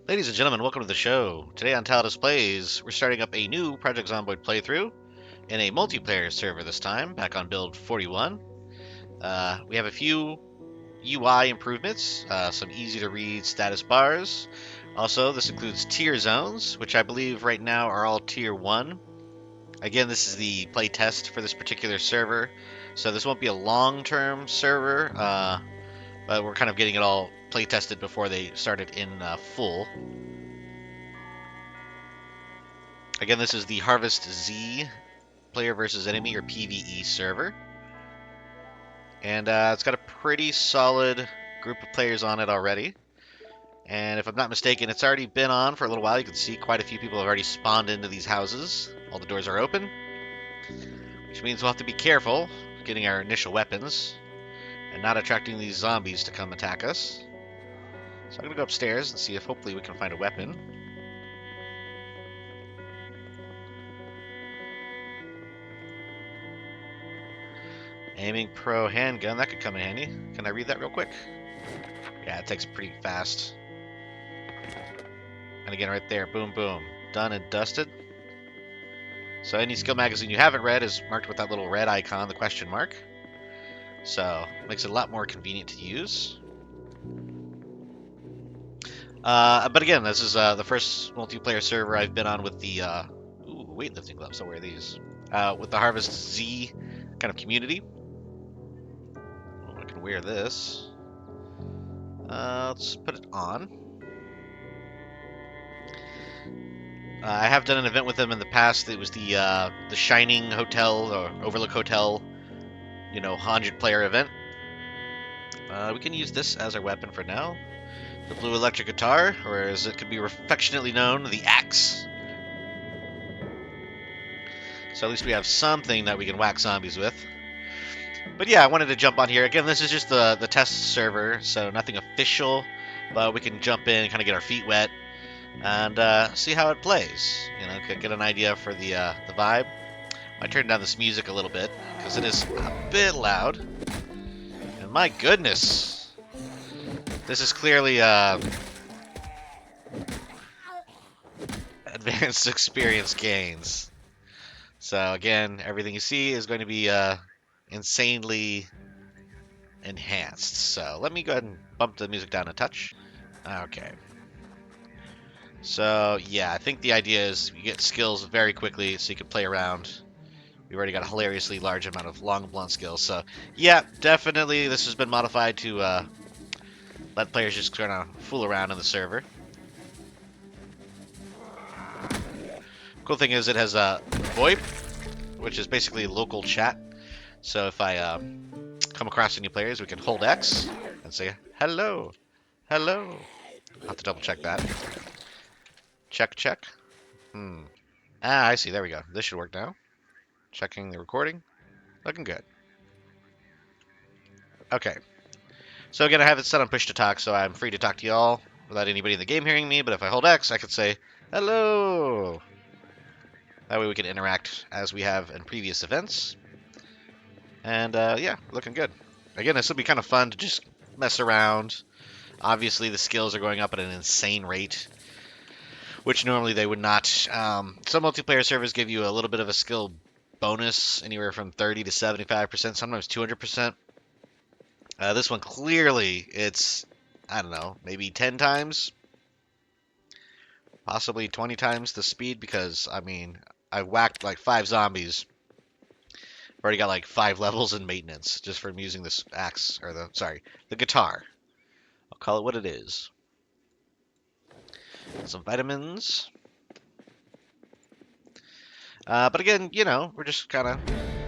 Ladies and gentlemen, welcome to the show. Today on Tallidus Plays, we're starting up a new Project Zomboid playthrough in a multiplayer server this time, back on build 41. We have a few UI improvements, some easy to read status bars. Also, this includes tier zones, which I believe right now are all tier 1. Again, this is the playtest for this particular server, so this won't be a long-term server, but we're kind of getting it all playtested before they start it in full. Again, this is the HarvestZ player versus enemy, or PvE server. And it's got a pretty solid group of players on it already. And if I'm not mistaken, it's already been on for a little while. You can see quite a few people have already spawned into these houses. All the doors are open, which means we'll have to be careful getting our initial weapons and not attracting these zombies to come attack us. So I'm going to go upstairs and see if hopefully we can find a weapon. Aiming pro handgun, that could come in handy. Can I read that real quick? Yeah, it takes pretty fast. And again, right there, boom, boom. Done and dusted. So any skill magazine you haven't read is marked with that little red icon, the question mark. So, makes it a lot more convenient to use. But again, this is the first multiplayer server I've been on with the weightlifting gloves. I'll wear these. With the HarvestZ kind of community. I can wear this. Let's put it on. I have done an event with them in the past. It was the Shining Hotel or Overlook Hotel, 100-player event. We can use this as our weapon for now. The blue electric guitar, or as it could be affectionately known, the axe. So at least we have something that we can whack zombies with. But yeah, I wanted to jump on here. Again, this is just the test server, so nothing official, but we can jump in and kind of get our feet wet and see how it plays. Get an idea for the vibe. I turned down this music a little bit because it is a bit loud. And my goodness, this is clearly advanced experience gains. So again, everything you see is going to be insanely enhanced. So let me go ahead and bump the music down a touch. Okay. So yeah, I think the idea is you get skills very quickly so you can play around. We've already got a hilariously large amount of long blunt skills. So yeah, definitely this has been modified to let players just kind of fool around in the server. Cool thing is it has a VoIP, which is basically local chat. So if I come across any players, we can hold X and say, hello, hello. I'll have to double check that. Check. I see. There we go. This should work now. Checking the recording. Looking good. Okay. So again, I have it set on push to talk, so I'm free to talk to y'all without anybody in the game hearing me, but if I hold X, I could say, hello. That way we can interact as we have in previous events. And yeah, looking good. Again, this will be kind of fun to just mess around. Obviously, the skills are going up at an insane rate, which normally they would not. Some multiplayer servers give you a little bit of a skill bonus, anywhere from 30 to 75%, sometimes 200%. This one, clearly, it's, I don't know, maybe 10 times, possibly 20 times the speed, because, I mean, I whacked like 5 zombies. I've already got like 5 levels in maintenance just from using this axe, or the guitar. I'll call it what it is. Some vitamins. But again, we're just kind of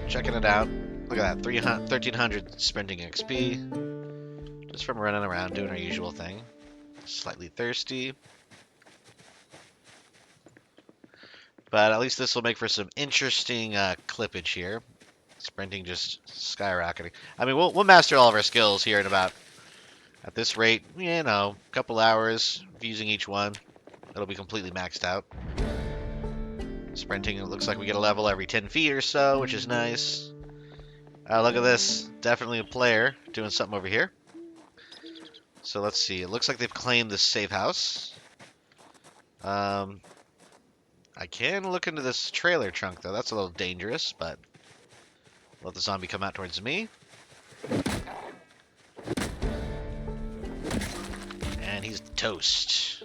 checking it out. Look at that, 1300 sprinting XP. Just from running around doing our usual thing. Slightly thirsty. But at least this will make for some interesting clippage here. Sprinting just skyrocketing. I mean, we'll master all of our skills here in about, at this rate, a couple hours of using each one. It'll be completely maxed out. Sprinting, it looks like we get a level every 10 feet or so, which is nice. Look at this. Definitely a player doing something over here. So let's see. It looks like they've claimed this safe house. I can look into this trailer trunk, though. That's a little dangerous, but let the zombie come out towards me. And he's toast.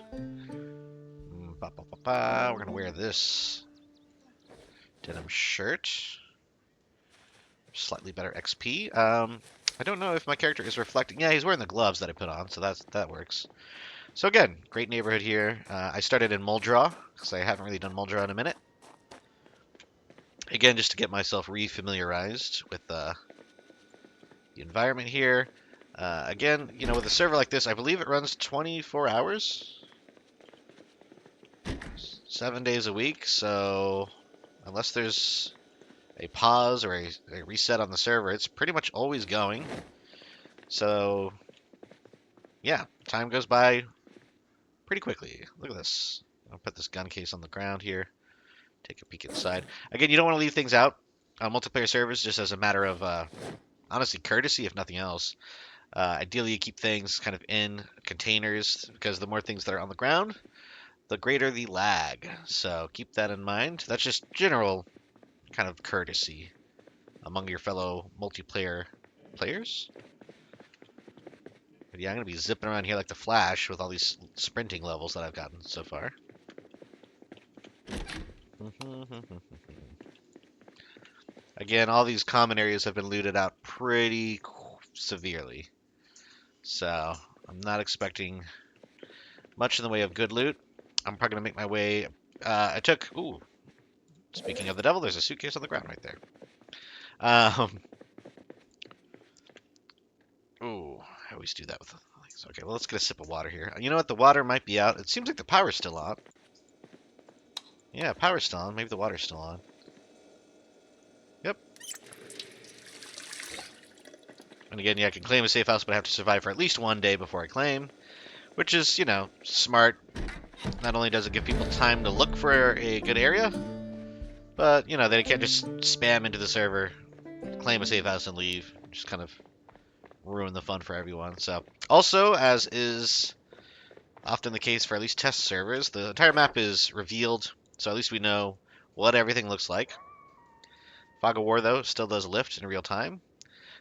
We're going to wear this denim shirt. Slightly better XP. I don't know if my character is reflecting. Yeah, he's wearing the gloves that I put on, so that works. So again, great neighborhood here. I started in Muldraw, because I haven't really done Muldraw in a minute. Again, just to get myself re-familiarized with the environment here. Again, you know, with a server like this, I believe it runs 24 hours. 7 days a week, so unless there's a pause or a reset on the server, it's pretty much always going. So, yeah, time goes by pretty quickly. Look at this. I'll put this gun case on the ground here. Take a peek inside. Again, you don't want to leave things out on multiplayer servers just as a matter of, honestly, courtesy, if nothing else. Ideally, you keep things kind of in containers because the more things that are on the ground, the greater the lag. So keep that in mind. That's just general kind of courtesy among your fellow multiplayer players. But yeah, I'm going to be zipping around here like the Flash with all these sprinting levels that I've gotten so far. Again, all these common areas have been looted out pretty severely. So I'm not expecting much in the way of good loot. I'm probably going to make my way. Ooh, speaking of the devil, there's a suitcase on the ground right there. Ooh, I always do that with things. Okay, well, let's get a sip of water here. You know what? The water might be out. It seems like the power's still on. Yeah, power's still on. Maybe the water's still on. Yep. And again, yeah, I can claim a safe house, but I have to survive for at least 1 day before I claim, which is, you know, smart. Not only does it give people time to look for a good area, but, you know, they can't just spam into the server, claim a safe house, and leave. Just kind of ruin the fun for everyone. So, also, as is often the case for at least test servers, the entire map is revealed, so at least we know what everything looks like. Fog of War, though, still does lift in real time.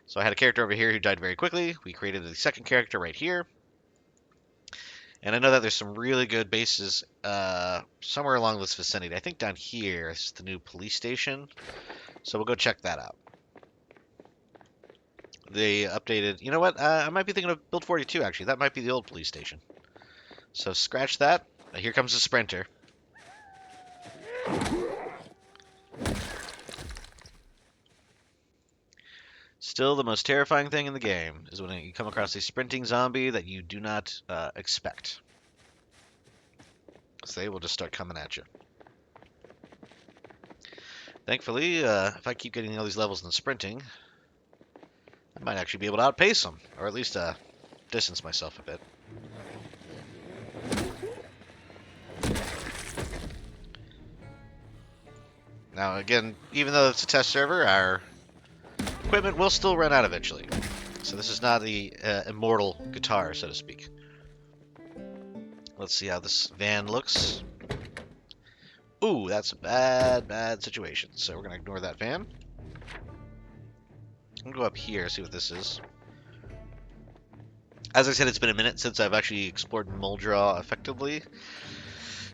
So I had a character over here who died very quickly. We created the second character right here. And I know that there's some really good bases somewhere along this vicinity. I think down here is the new police station. So we'll go check that out. They updated... You know what? I might be thinking of Build 42, actually. That might be the old police station. So scratch that. Here comes the Sprinter. Still, the most terrifying thing in the game is when you come across a sprinting zombie that you do not expect. So they will just start coming at you. Thankfully, if I keep getting all these levels in sprinting, I might actually be able to outpace them, or at least distance myself a bit. Now, again, even though it's a test server, our equipment will still run out eventually. So this is not the immortal guitar, so to speak. Let's see how this van looks. Ooh, that's a bad, bad situation. So we're going to ignore that van. I'm going to go up here, see what this is. As I said, it's been a minute since I've actually explored Muldraw effectively.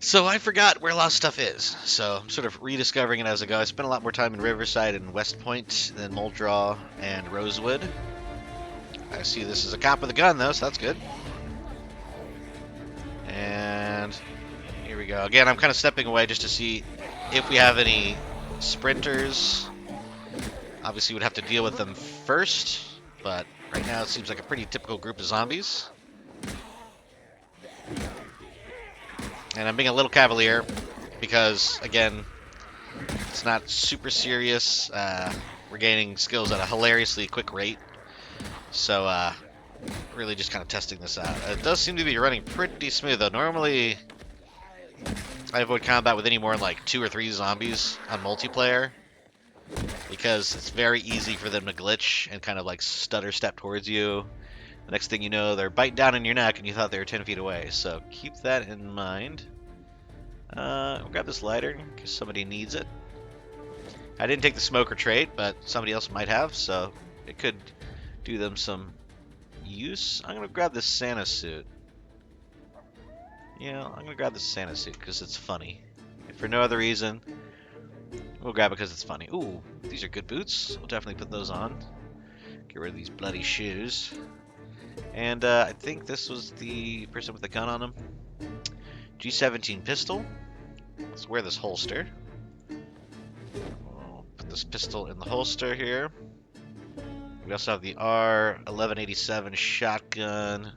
So I forgot where a lot of stuff is. So I'm sort of rediscovering it as I go. I spent a lot more time in Riverside and West Point than Muldraw and Rosewood. I see this is a cop with a gun, though, so that's good. And here we go. Again, I'm kind of stepping away just to see if we have any sprinters. Obviously, we'd have to deal with them first, but right now it seems like a pretty typical group of zombies. And I'm being a little cavalier because, again, it's not super serious. We're gaining skills at a hilariously quick rate. So, really just kind of testing this out. It does seem to be running pretty smooth, though. Normally, I avoid combat with any more than like 2 or 3 zombies on multiplayer because it's very easy for them to glitch and kind of like stutter step towards you. The next thing you know, they're biting down in your neck and you thought they were 10 feet away. So keep that in mind. We'll grab this lighter in case somebody needs it. I didn't take the smoker trait, but somebody else might have, so it could do them some use. I'm gonna grab this Santa suit. Yeah, I'm gonna grab the Santa suit because it's funny. If for no other reason, we'll grab it because it's funny. Ooh, these are good boots. We'll definitely put those on. Get rid of these bloody shoes. And I think this was the person with the gun on him. G17 pistol. Let's wear this holster. We'll put this pistol in the holster here. We also have the R1187 shotgun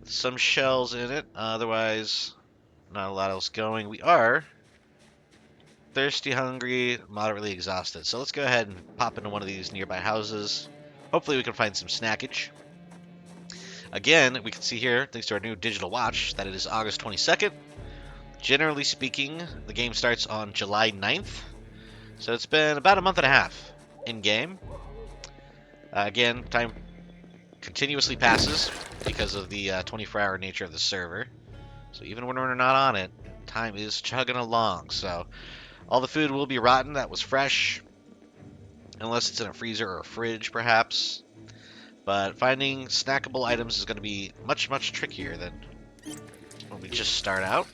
with some shells in it. Otherwise, not a lot else going. We are thirsty, hungry, moderately exhausted. So let's go ahead and pop into one of these nearby houses. Hopefully we can find some snackage. Again, we can see here, thanks to our new digital watch, that it is August 22nd. Generally speaking, the game starts on July 9th. So it's been about a month and a half in-game. Again, time continuously passes because of the 24-hour nature of the server. So even when we're not on it, time is chugging along. So all the food will be rotten that was fresh, unless it's in a freezer or a fridge, perhaps. But finding snackable items is going to be much, much trickier than when we just start out.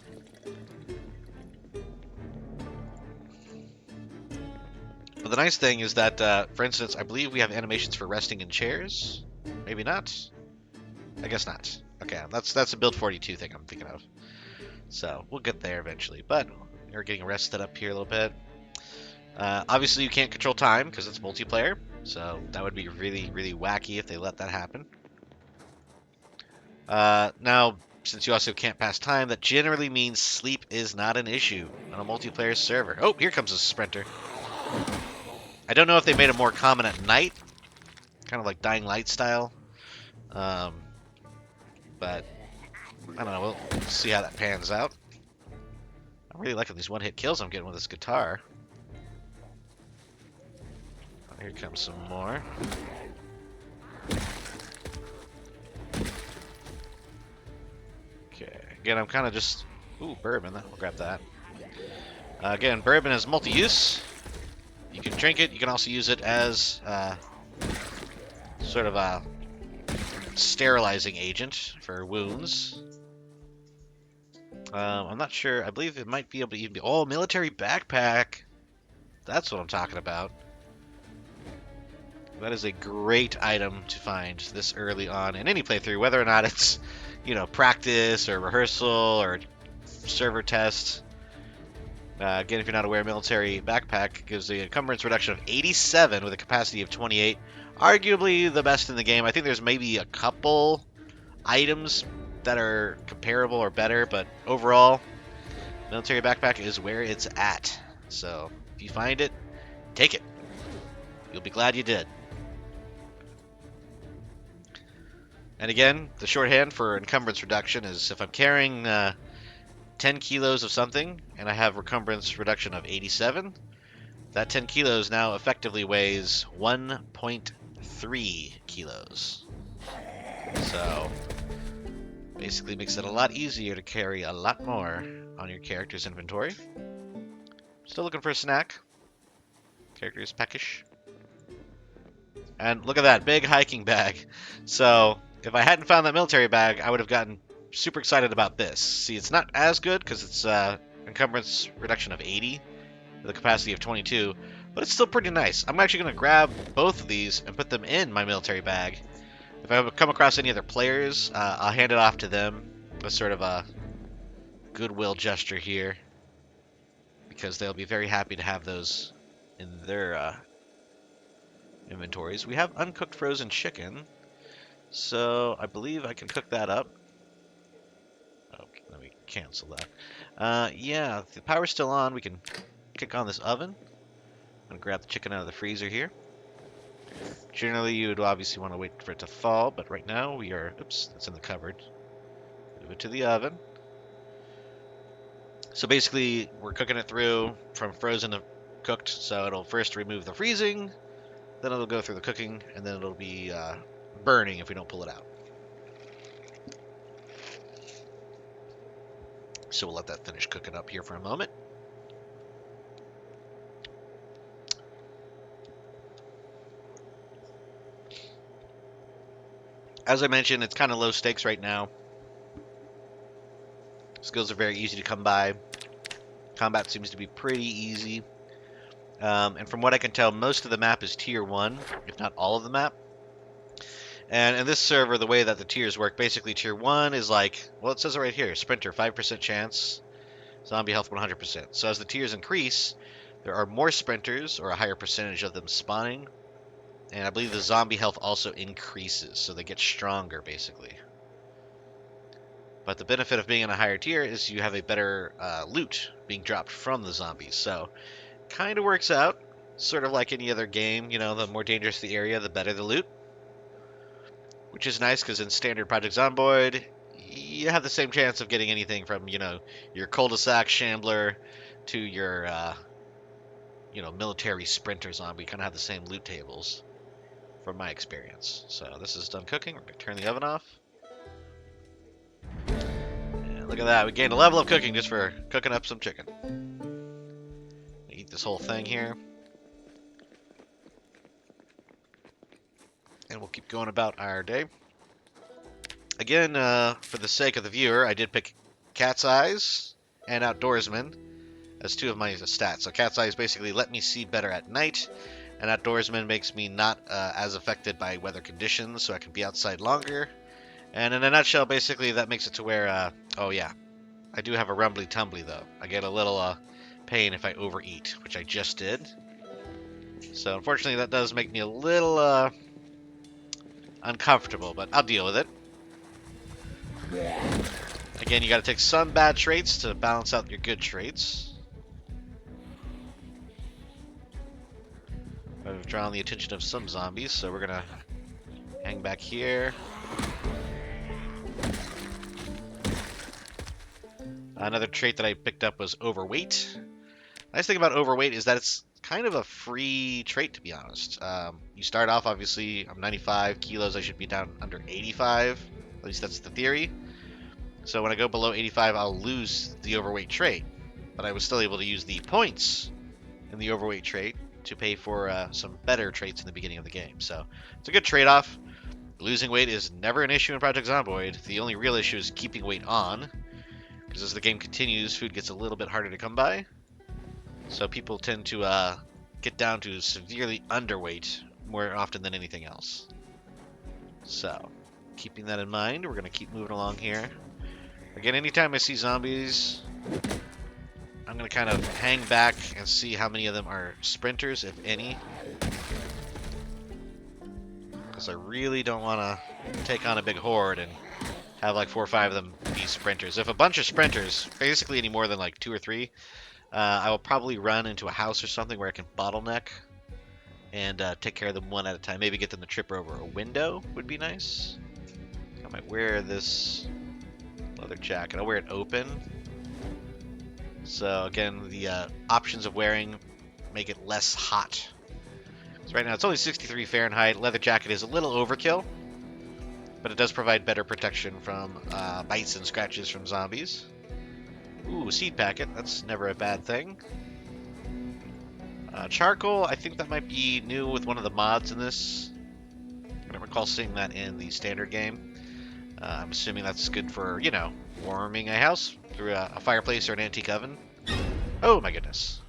But the nice thing is that, for instance, I believe we have animations for resting in chairs. Maybe not? I guess not. Okay, that's a build 42 thing I'm thinking of. So we'll get there eventually. But we're getting rested up here a little bit. Obviously, you can't control time because it's multiplayer. So that would be really, really wacky if they let that happen. Now, since you also can't pass time, that generally means sleep is not an issue on a multiplayer server. Oh, here comes a sprinter. I don't know if they made it more common at night, kind of like Dying Light style. But I don't know. We'll see how that pans out. I'm really liking these one-hit kills I'm getting with this guitar. Oh, here comes some more. Okay. Again, I'm kind of just... Ooh, bourbon. We'll grab that. Again, bourbon is multi-use. You can drink it. You can also use it as sort of a sterilizing agent for wounds. I'm not sure. I believe it might be able to even be... Oh, military backpack. That's what I'm talking about. That is a great item to find this early on in any playthrough, whether or not it's, you know, practice or rehearsal or server test. Again, if you're not aware, military backpack gives the encumbrance reduction of 87 with a capacity of 28. Arguably the best in the game. I think there's maybe a couple items that are comparable or better, but overall, military backpack is where it's at. So if you find it, take it. You'll be glad you did. And again, the shorthand for encumbrance reduction is if I'm carrying 10 kilos of something and I have encumbrance reduction of 87, that 10 kilos now effectively weighs 1.3 kilos. So basically makes it a lot easier to carry a lot more on your character's inventory. Still looking for a snack. Character is peckish. And look at that, big hiking bag. So if I hadn't found that military bag, I would have gotten super excited about this. See, it's not as good because it's encumbrance reduction of 80 with a capacity of 22, but it's still pretty nice. I'm actually going to grab both of these and put them in my military bag. If I come across any other players, I'll hand it off to them as sort of a goodwill gesture here, because they'll be very happy to have those in their inventories. We have uncooked frozen chicken, so I believe I can cook that up. Okay, let me cancel that. Yeah, if the power's still on, we can kick on this oven. I'm going to grab the chicken out of the freezer here. Generally, you would obviously want to wait for it to thaw, but right now we are... Oops, that's in the cupboard. Move it to the oven. So basically, we're cooking it through from frozen to cooked, so it'll first remove the freezing, then it'll go through the cooking, and then it'll be burning if we don't pull it out. So we'll let that finish cooking up here for a moment. As I mentioned, it's kind of low stakes right now. Skills are very easy to come by. Combat seems to be pretty easy. And from what I can tell, most of the map is tier 1, if not all of the map. And in this server, the way that the tiers work, basically tier 1 is like, well, it says it right here, Sprinter, 5% chance, zombie health 100%. So as the tiers increase, there are more sprinters, or a higher percentage of them spawning. And I believe the zombie health also increases, so they get stronger, basically. But the benefit of being in a higher tier is you have a better loot being dropped from the zombies. So, kind of works out. Sort of like any other game, you know, the more dangerous the area, the better the loot. Which is nice, because in standard Project Zomboid, you have the same chance of getting anything from, you know, your cul-de-sac shambler to your, you know, military sprinter zombie. Kind of have the same loot tables, from my experience. So this is done cooking. We're going to turn the oven off. And look at that. We gained a level of cooking just for cooking up some chicken. Eat this whole thing here. And we'll keep going about our day. Again, for the sake of the viewer, I did pick Cat's Eyes and Outdoorsman as two of my stats. So Cat's Eyes basically let me see better at night, and Outdoorsman makes me not as affected by weather conditions, so I can be outside longer. And in a nutshell, basically that makes it to where, oh yeah, I do have a rumbly tumbly though. I get a little pain if I overeat, which I just did. So unfortunately that does make me a little uncomfortable, but I'll deal with it. Again, you got to take some bad traits to balance out your good traits. I've drawn the attention of some zombies, so we're gonna hang back here. Another trait that I picked up was overweight. Nice thing about overweight is that it's kind of a free trait, to be honest. You start off, obviously, I'm 95 kilos. I should be down under 85. At least that's the theory. So when I go below 85, I'll lose the overweight trait. But I was still able to use the points in the overweight trait to pay for some better traits in the beginning of the game. So it's a good trade-off. Losing weight is never an issue in Project Zomboid. The only real issue is keeping weight on. Because as the game continues, food gets a little bit harder to come by. So people tend to get down to severely underweight more often than anything else. So, keeping that in mind, we're going to keep moving along here. Again, anytime I see zombies, I'm going to kind of hang back and see how many of them are sprinters, if any. Because I really don't want to take on a big horde and have like 4 or 5 of them be sprinters. If a bunch of sprinters, basically any more than like 2 or 3, I will probably run into a house or something where I can bottleneck and take care of them one at a time. Maybe get them to trip over a window would be nice. I might wear this leather jacket. I'll wear it open. So again, the options of wearing make it less hot. So right now it's only 63 Fahrenheit. Leather jacket is a little overkill, but it does provide better protection from bites and scratches from zombies. Ooh, seed packet. That's never a bad thing. Charcoal, I think that might be new with one of the mods in this. I don't recall seeing that in the standard game. I'm assuming that's good for, you know, warming a house through a fireplace or an antique oven. Oh my goodness.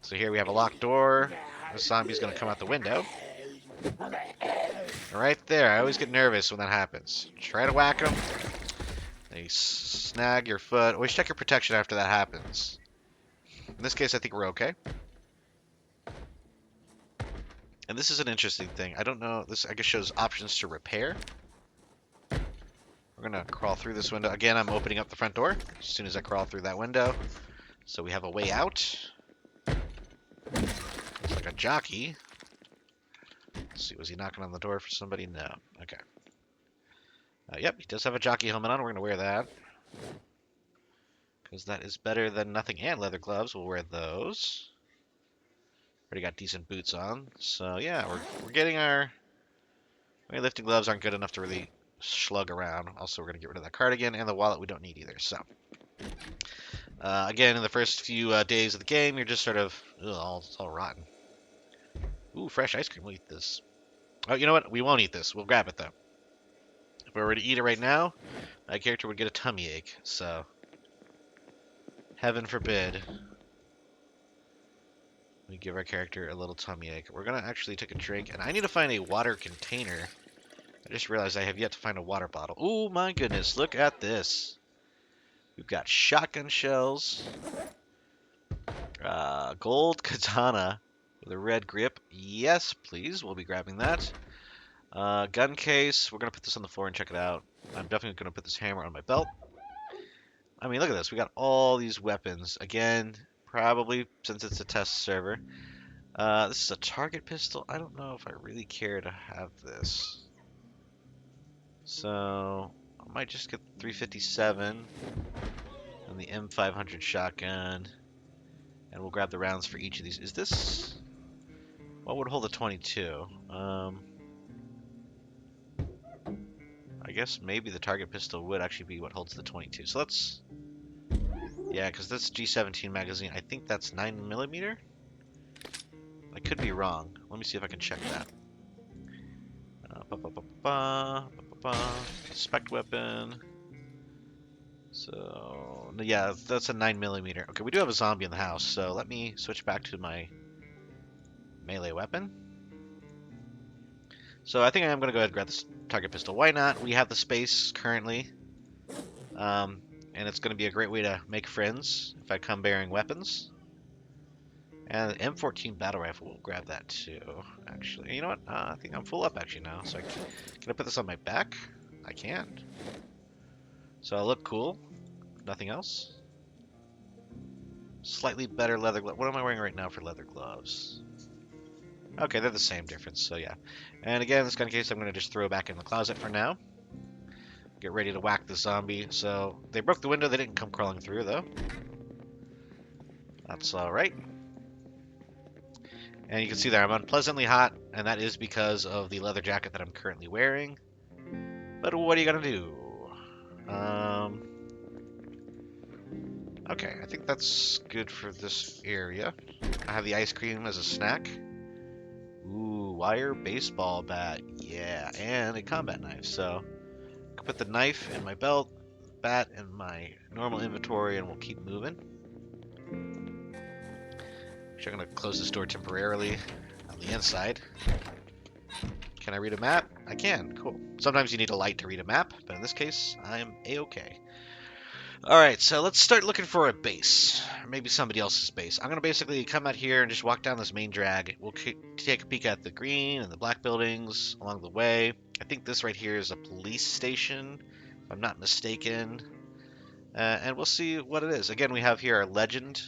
So here we have a locked door. The zombie's going to come out the window. Right there. I always get nervous when that happens. Try to whack them. They snag your foot. Always check your protection after that happens. In this case, I think we're okay. And this is an interesting thing. I don't know. This, I guess, shows options to repair. We're going to crawl through this window. Again, I'm opening up the front door as soon as I crawl through that window. So we have a way out. Looks like a jockey. Let's see, was he knocking on the door for somebody? No. Okay. Yep, he does have a jockey helmet on. We're going to wear that. Because that is better than nothing. And leather gloves. We'll wear those. Already got decent boots on. So, yeah, we're getting our... Lifting gloves aren't good enough to really slug around. Also, we're going to get rid of that cardigan and the wallet we don't need either. So, Again, in the first few days of the game, you're just sort of it's all rotten. Ooh, fresh ice cream. We'll eat this. Oh, you know what? We won't eat this. We'll grab it though. If we were to eat it right now, my character would get a tummy ache. So, heaven forbid we give our character a little tummy ache. We're gonna actually take a drink, and I need to find a water container. I just realized I have yet to find a water bottle. Oh my goodness! Look at this. We've got shotgun shells, gold katana with a red grip. Yes, please. We'll be grabbing that. Gun case. We're going to put this on the floor and check it out. I'm definitely going to put this hammer on my belt. I mean, look at this. We got all these weapons. Again, probably since it's a test server. This is a target pistol. I don't know if I really care to have this. So, I might just get 357 and the M500 shotgun. And we'll grab the rounds for each of these. Is this... What would hold a 22? I guess maybe the target pistol would actually be what holds the 22. So let's... Yeah, because this G17 magazine, I think that's 9mm? I could be wrong. Let me see if I can check that. Spec weapon. So, yeah, that's a 9mm. Okay, we do have a zombie in the house, so let me switch back to my melee weapon. So I think I am going to go ahead and grab this target pistol. Why not? We have the space currently. And it's going to be a great way to make friends if I come bearing weapons. And the M14 battle rifle, we'll grab that too, actually. You know what? I think I'm full up actually now. So can I put this on my back? I can. So I look cool. Nothing else. Slightly better leather gloves. What am I wearing right now for leather gloves? Okay, they're the same difference, so yeah. And again, this gun case I'm going to just throw back in the closet for now. Get ready to whack the zombie. So, they broke the window. They didn't come crawling through, though. That's alright. And you can see there, I'm unpleasantly hot, and that is because of the leather jacket that I'm currently wearing. But what are you going to do? Okay, I think that's good for this area. I have the ice cream as a snack. Ooh, wire baseball bat. Yeah, and a combat knife. So, I can put the knife in my belt, bat in my normal inventory, and we'll keep moving. Actually, I'm going to close this door temporarily on the inside. Can I read a map? I can. Cool. Sometimes you need a light to read a map, but in this case, I am A-okay. Alright, so let's start looking for a base. Or maybe somebody else's base. I'm going to basically come out here and just walk down this main drag. We'll take a peek at the green and the black buildings along the way. I think this right here is a police station, if I'm not mistaken. And we'll see what it is. Again, we have here our legend.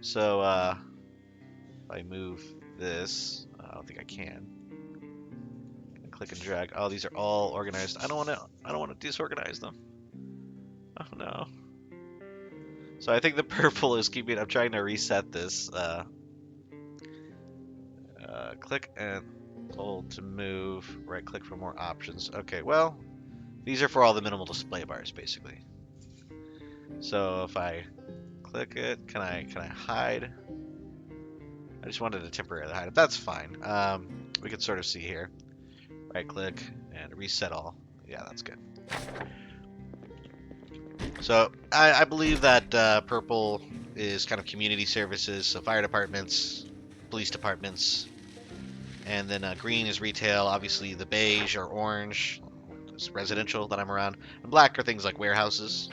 So, if I move this, I don't think I can. Click and drag. Oh, these are all organized. I don't want to disorganize them. Oh no. So I think the purple is keeping. I'm trying to reset this. Click and hold to move. Right click for more options. Okay, well, these are for all the minimal display bars basically. So if I click it, can I hide? I just wanted to temporarily hide it. That's fine. We can sort of see here. Right click and reset all. Yeah, that's good. So I believe that purple is kind of community services, so fire departments, police departments, and then green is retail. Obviously, the beige or orange is residential that I'm around, and black are things like warehouses,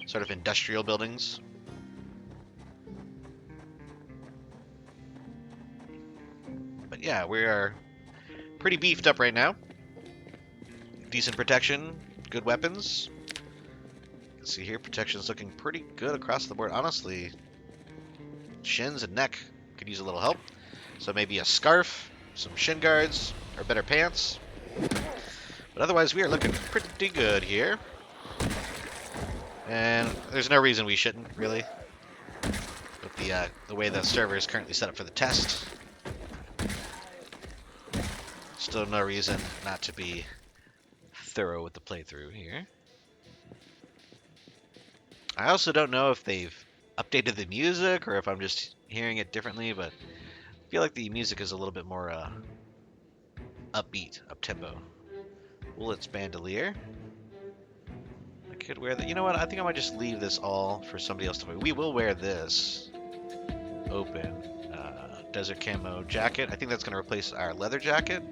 sort of industrial buildings. But yeah, we are pretty beefed up right now. Decent protection, good weapons. See here, protection's looking pretty good across the board. Honestly, shins and neck could use a little help. So maybe a scarf, some shin guards, or better pants. But otherwise, we are looking pretty good here. And there's no reason we shouldn't, really. With the way the server is currently set up for the test. Still no reason not to be thorough with the playthrough here. I also don't know if they've updated the music or if I'm just hearing it differently, but I feel like the music is a little bit more upbeat, up-tempo. Bullets bandolier. I could wear that. You know what? I think I might just leave this all for somebody else to wear. We will wear this. Open. Desert camo jacket. I think that's going to replace our leather jacket,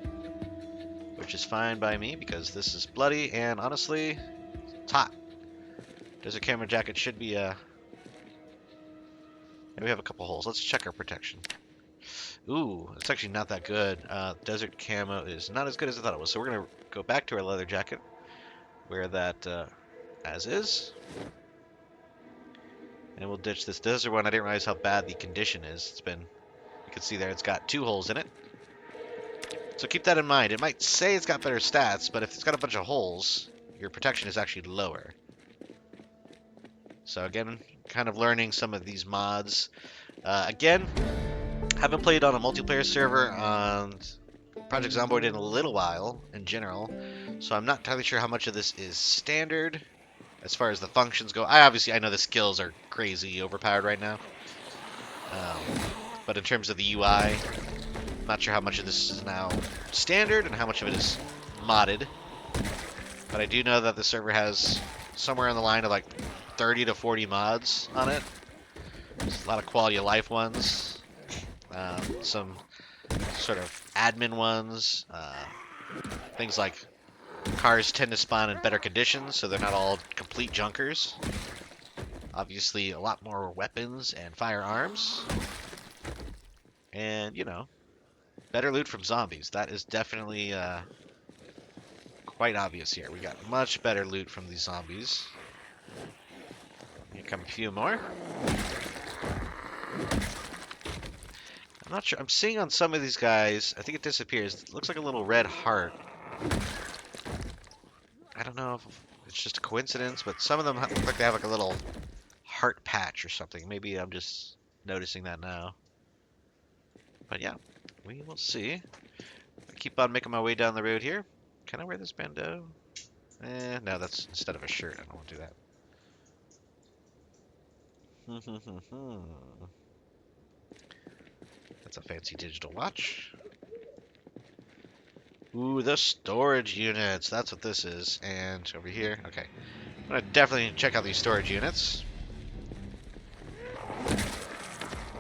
which is fine by me because this is bloody and honestly, it's hot. Desert camo jacket should be we have a couple holes. Let's check our protection. Ooh, it's actually not that good. Desert camo is not as good as I thought it was. So we're going to go back to our leather jacket. Wear that as is. And we'll ditch this desert one. I didn't realize how bad the condition is. It's been, you can see there, it's got 2 holes in it. So keep that in mind. It might say it's got better stats, but if it's got a bunch of holes, your protection is actually lower. So again, kind of learning some of these mods. Again, haven't played on a multiplayer server on Project Zomboid in a little while in general, so I'm not entirely sure how much of this is standard as far as the functions go. I know the skills are crazy overpowered right now, but in terms of the UI, I'm not sure how much of this is now standard and how much of it is modded. But I do know that the server has somewhere on the line of like 30 to 40 mods on it. There's a lot of quality of life ones, some sort of admin ones, things like cars tend to spawn in better conditions, so they're not all complete junkers. Obviously, a lot more weapons and firearms. And, you know, better loot from zombies. That is definitely quite obvious here. We got much better loot from these zombies. Here come a few more. I'm not sure. I'm seeing on some of these guys, I think it disappears. It looks like a little red heart. I don't know if it's just a coincidence, but some of them look like they have like a little heart patch or something. Maybe I'm just noticing that now. But yeah, we will see. I keep on making my way down the road here. Can I wear this bandeau? No, that's instead of a shirt. I don't want to do that. That's a fancy digital watch. Ooh, the storage units. That's what this is. And over here. Okay. I'm going to definitely check out these storage units.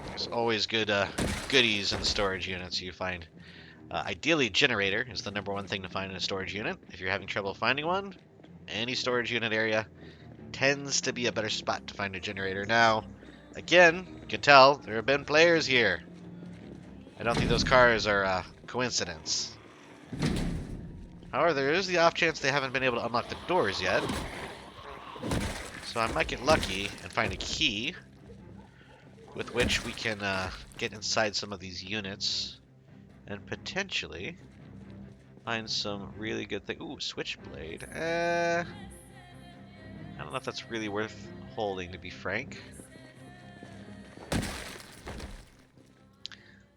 There's always good goodies in the storage units you find. Ideally, generator is the #1 thing to find in a storage unit. If you're having trouble finding one, any storage unit area tends to be a better spot to find a generator. Now, again, you can tell there have been players here. I don't think those cars are a coincidence. However, there is the off chance they haven't been able to unlock the doors yet. So I might get lucky and find a key with which we can get inside some of these units and potentially find some really good things. Ooh, switchblade. I don't know if that's really worth holding, to be frank.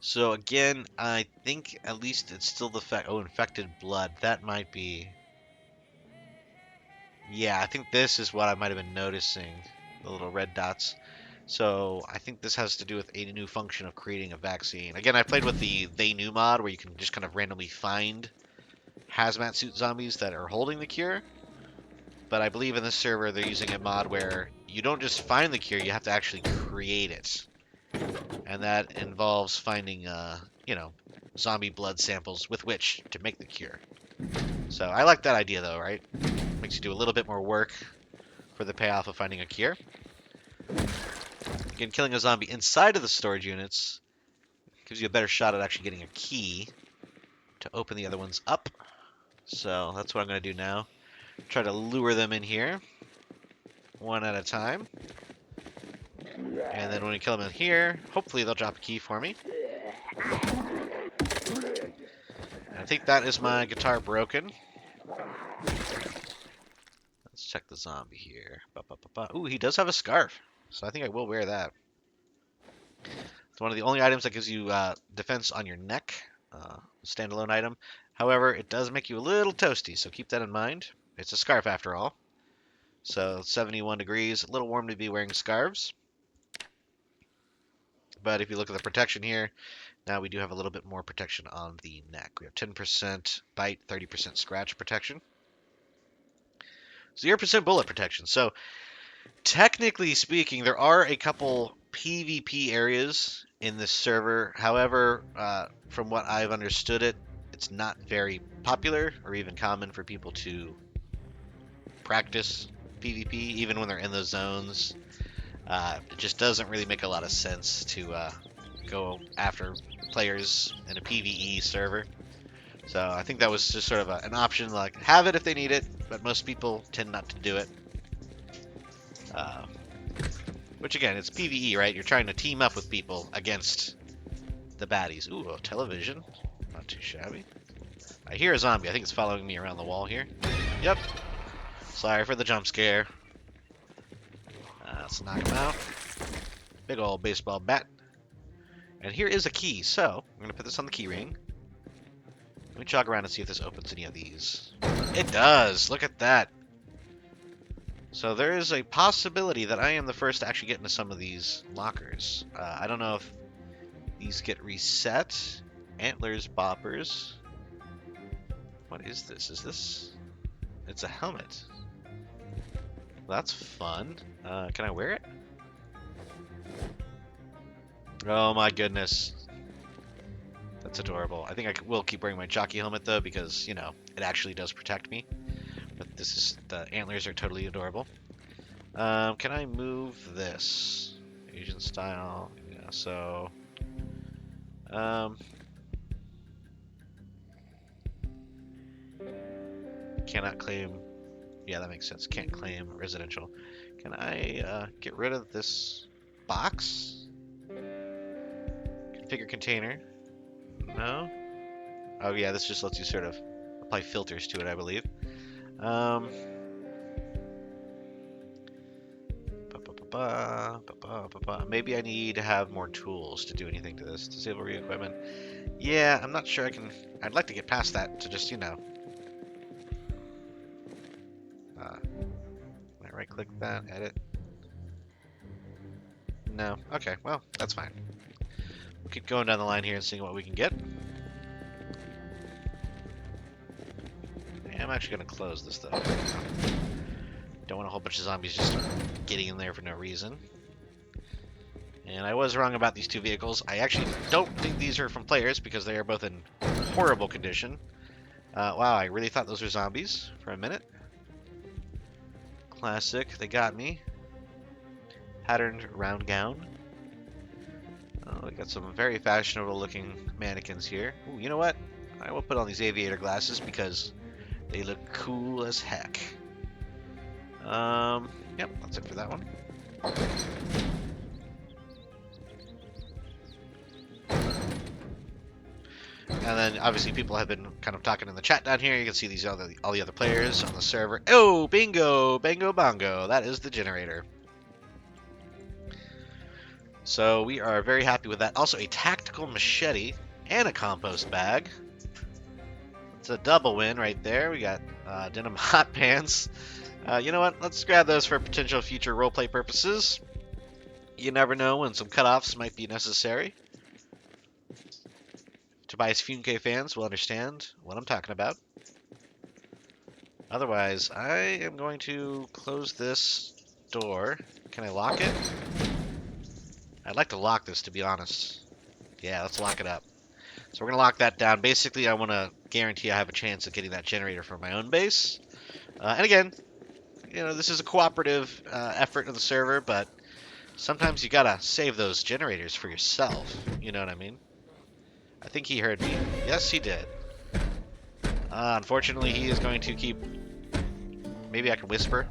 So again, I think at least it's still the fact. Oh, infected blood. That might be. Yeah, I think this is what I might have been noticing. The little red dots. So I think this has to do with a new function of creating a vaccine. Again, I played with the They Knew mod where you can just kind of randomly find hazmat suit zombies that are holding the cure. But I believe in this server they're using a mod where you don't just find the cure, you have to actually create it. And that involves finding, you know, zombie blood samples with which to make the cure. So I like that idea though, right? Makes you do a little bit more work for the payoff of finding a cure. Again, killing a zombie inside of the storage units gives you a better shot at actually getting a key to open the other ones up. So that's what I'm going to do now. Try to lure them in here, one at a time. And then when we kill them in here, hopefully they'll drop a key for me. And I think that is my guitar broken. Let's check the zombie here. Ooh, he does have a scarf, so I think I will wear that. It's one of the only items that gives you defense on your neck, standalone item. However, it does make you a little toasty, so keep that in mind. It's a scarf after all. So 71 degrees, a little warm to be wearing scarves. But if you look at the protection here, now we do have a little bit more protection on the neck. We have 10% bite, 30% scratch protection. 0% bullet protection. So technically speaking, there are a couple PvP areas in this server. However, from what I've understood it's not very popular or even common for people to practice PvP, even when they're in those zones. It just doesn't really make a lot of sense to go after players in a PvE server. So I think that was just sort of an option, like have it if they need it, but most people tend not to do it. Which again, it's PvE, right? You're trying to team up with people against the baddies. Ooh, a television. Not too shabby. I hear a zombie. I think it's following me around the wall here. Yep. Sorry for the jump scare. Let's knock him out. Big old baseball bat. And here is a key, so I'm going to put this on the key ring. Let me jog around and see if this opens any of these. It does! Look at that! So there is a possibility that I am the first to actually get into some of these lockers. I don't know if these get reset. Antlers, boppers. What is this? Is this... It's a helmet. Well, that's fun. Can I wear it? Oh my goodness. That's adorable. I think I will keep wearing my jockey helmet though, because, you know, it actually does protect me. But this is, the antlers are totally adorable. Can I move this? Asian style. Yeah, so... cannot claim... Yeah, that makes sense. Can't claim residential. Can I get rid of this box? Configure container. No? Oh yeah, this just lets you sort of apply filters to it, I believe. Maybe I need to have more tools to do anything to this. Disable re-equipment. Yeah, I'm not sure I can... I'd like to get past that to just, you know... Can I right-click that? Edit? No. Okay, well, that's fine. We'll keep going down the line here and seeing what we can get. I'm actually going to close this, though. Don't want a whole bunch of zombies just getting in there for no reason. And I was wrong about these two vehicles. I actually don't think these are from players because they are both in horrible condition. Wow, I really thought those were zombies for a minute. Classic. They got me. Patterned round gown. Oh, we got some very fashionable looking mannequins here. Ooh, you know what? I will put on these aviator glasses because they look cool as heck. Yep, that's it for that one. And then obviously people have been kind of talking in the chat down here. You can see these all the other players on the server. Oh, bingo, bango bongo. That is the generator. So we are very happy with that. Also a tactical machete and a compost bag. It's a double win right there. We got denim hot pants. You know what? Let's grab those for potential future roleplay purposes. You never know when some cutoffs might be necessary. Tobias Funke fans will understand what I'm talking about. Otherwise, I am going to close this door. Can I lock it? I'd like to lock this, to be honest. Yeah, let's lock it up. So we're going to lock that down. Basically, I want to guarantee I have a chance of getting that generator for my own base. And again, you know, this is a cooperative effort of the server, but sometimes you gotta save those generators for yourself. You know what I mean? I think he heard me. Yes, he did. Unfortunately, he is going to keep... Maybe I can whisper.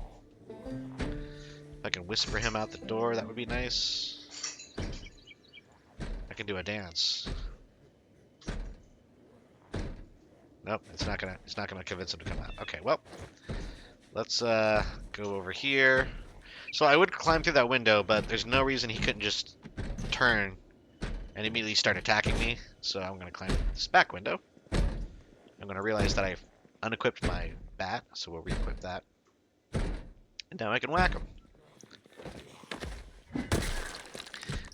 If I can whisper him out the door, that would be nice. I can do a dance. Nope, it's not gonna convince him to come out. Okay, well, let's go over here. So I would climb through that window, but there's no reason he couldn't just turn and immediately start attacking me. So I'm gonna climb this back window. I'm gonna realize that I've unequipped my bat, so we'll re-equip that. And now I can whack them.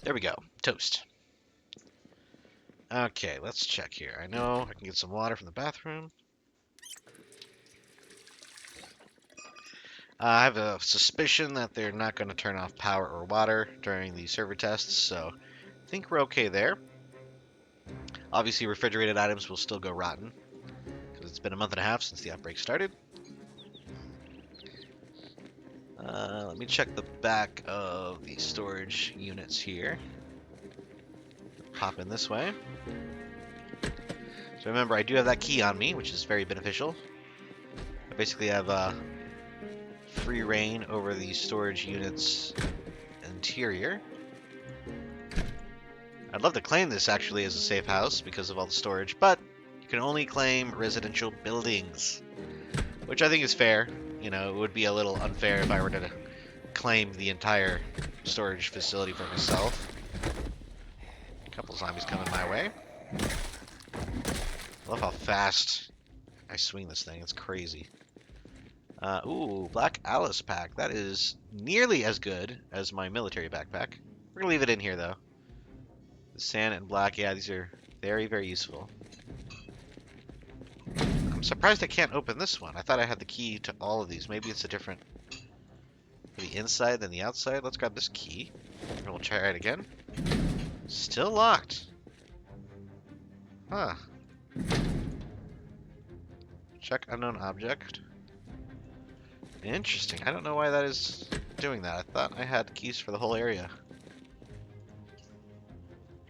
There we go. Toast. Okay, let's check here. I know I can get some water from the bathroom. I have a suspicion that they're not going to turn off power or water during the server tests, so I think we're okay there. Obviously, refrigerated items will still go rotten, because it's been a month and a half since the outbreak started. Let me check the back of the storage units here. Hop in this way. So remember, I do have that key on me, which is very beneficial. I basically have free reign over the storage unit's interior. I'd love to claim this actually as a safe house because of all the storage, but you can only claim residential buildings, which I think is fair. You know, it would be a little unfair if I were to claim the entire storage facility for myself. A couple zombies coming my way. I love how fast I swing this thing. It's crazy. Ooh, Black Alice pack. That is nearly as good as my military backpack. We're going to leave it in here, though. The sand and black, yeah, these are very, very useful. I'm surprised I can't open this one. I thought I had the key to all of these. Maybe it's a different for the inside than the outside. Let's grab this key, and we'll try it again. Still locked. Huh. Check unknown object. Interesting. I don't know why that is doing that. I thought I had keys for the whole area.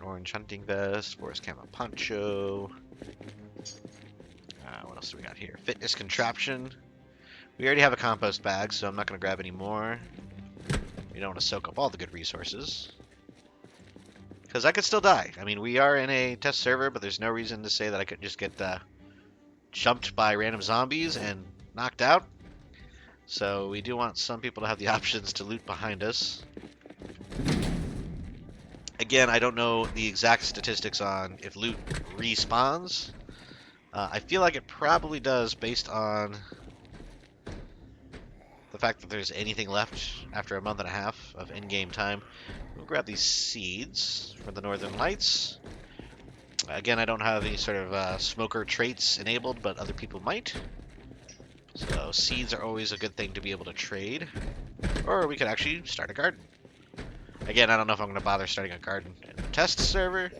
Orange hunting vest, forest camo poncho. What else do we got here? Fitness contraption. We already have a compost bag, so I'm not going to grab any more. We don't want to soak up all the good resources. Because I could still die. I mean, we are in a test server, but there's no reason to say that I could just get jumped by random zombies and knocked out. So we do want some people to have the options to loot behind us. Again, I don't know the exact statistics on if loot respawns. I feel like it probably does based on the fact that there's anything left after a month and a half of in-game time. We'll grab these seeds from the Northern Lights. Again, I don't have any sort of smoker traits enabled, but other people might. So seeds are always a good thing to be able to trade. Or we could actually start a garden. Again, I don't know if I'm going to bother starting a garden in the test server.